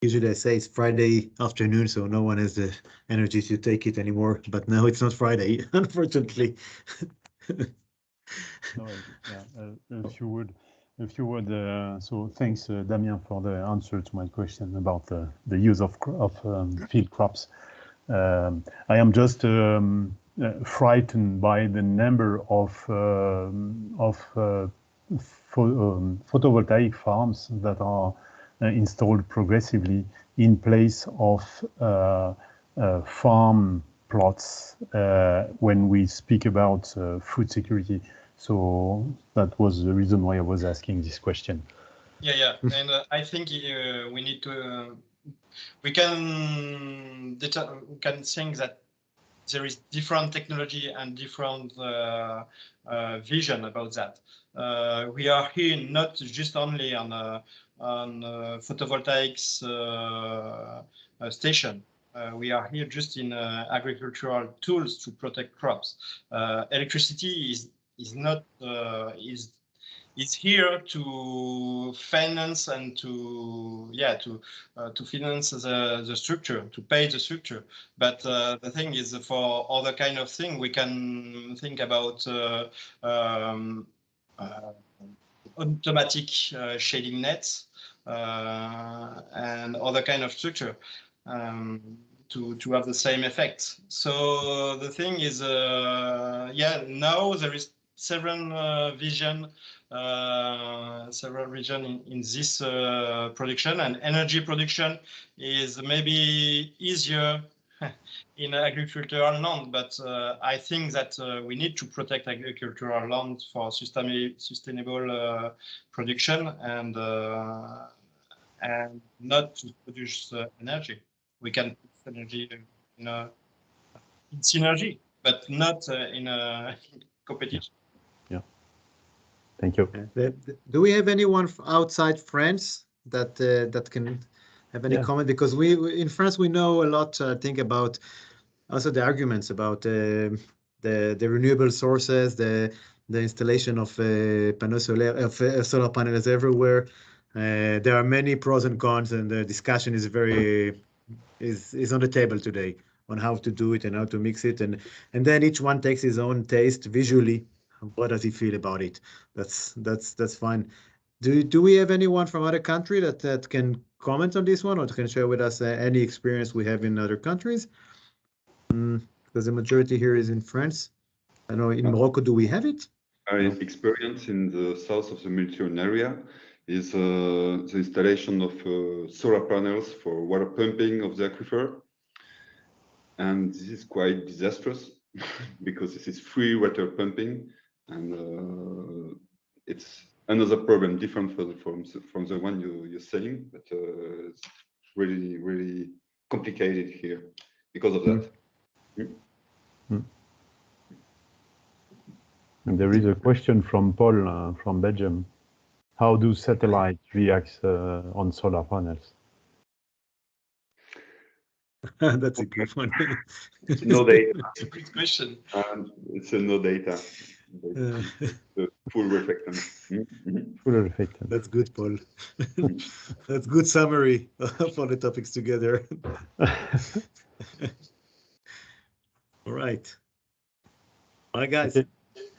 Usually I say it's Friday afternoon, so no one has the energy to take it anymore. But now it's not Friday, unfortunately. No, yeah, if you would. So thanks, Damien, for the answer to my question about the use of field crops. I am just frightened by the number of photovoltaic farms that are installed progressively in place of farm plots when we speak about food security. So that was the reason why I was asking this question. Yeah, and I think we need to. We can think that there is different technology and different vision about that. We are here not just only on photovoltaics station. We are here just in agricultural tools to protect crops. Electricity is not is here to finance and to finance the structure, to pay the structure. But the thing is, for other kind of thing, we can think about automatic shading nets and other kind of structure to have the same effect. So the thing is, now there is several vision in this production, and energy production is maybe easier in agricultural land, but I think that we need to protect agricultural land for sustainable production and not to produce energy. We can put energy in synergy, but not in competition. Yeah. Thank you. Do we have anyone outside France that can have any comment? Because we in France we know a lot. I think about also the arguments about the renewable sources, the installation of solar panels everywhere. There are many pros and cons, and the discussion is is on the table today on how to do it and how to mix it, and then each one takes his own taste visually. What does he feel about it? That's fine. Do we have anyone from other country that can comment on this one, or can share with us any experience we have in other countries? Because the majority here is in France. I know in Morocco, do we have it? Our experience in the south of the Mediterranean area is the installation of solar panels for water pumping of the aquifer. And this is quite disastrous because this is free water pumping, and it's another problem different from the one you're saying, but it's really complicated here because of that. And there is a question from Paul from Belgium. How do satellites react on solar panels? That's a good one. No data. Good question. It's a no data. The full reflectance. Full reflectance. That's good, Paul. That's good summary of all the topics together. All right. All right, guys. Okay.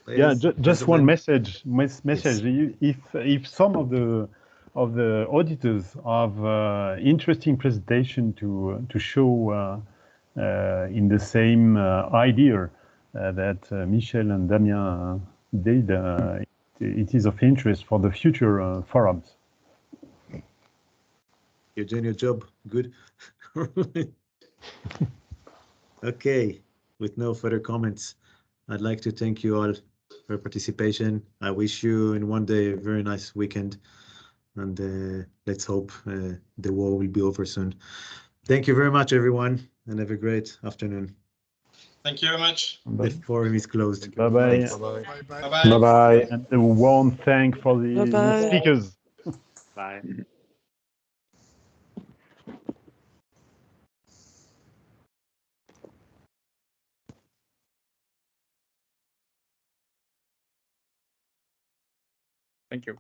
Yeah, just one message. If some of the auditors have interesting presentation to show in the same idea that Michel and Damien did, it is of interest for the future forums. You're doing your job. Good. Okay. With no further comments, I'd like to thank you all for participation. I wish you in one day a very nice weekend, and let's hope the war will be over soon. Thank you very much, everyone, and have a great afternoon. Thank you very much. The forum is closed. Bye-bye. Bye-bye. Bye-bye. And a warm thank for the speakers. Bye. Thank you.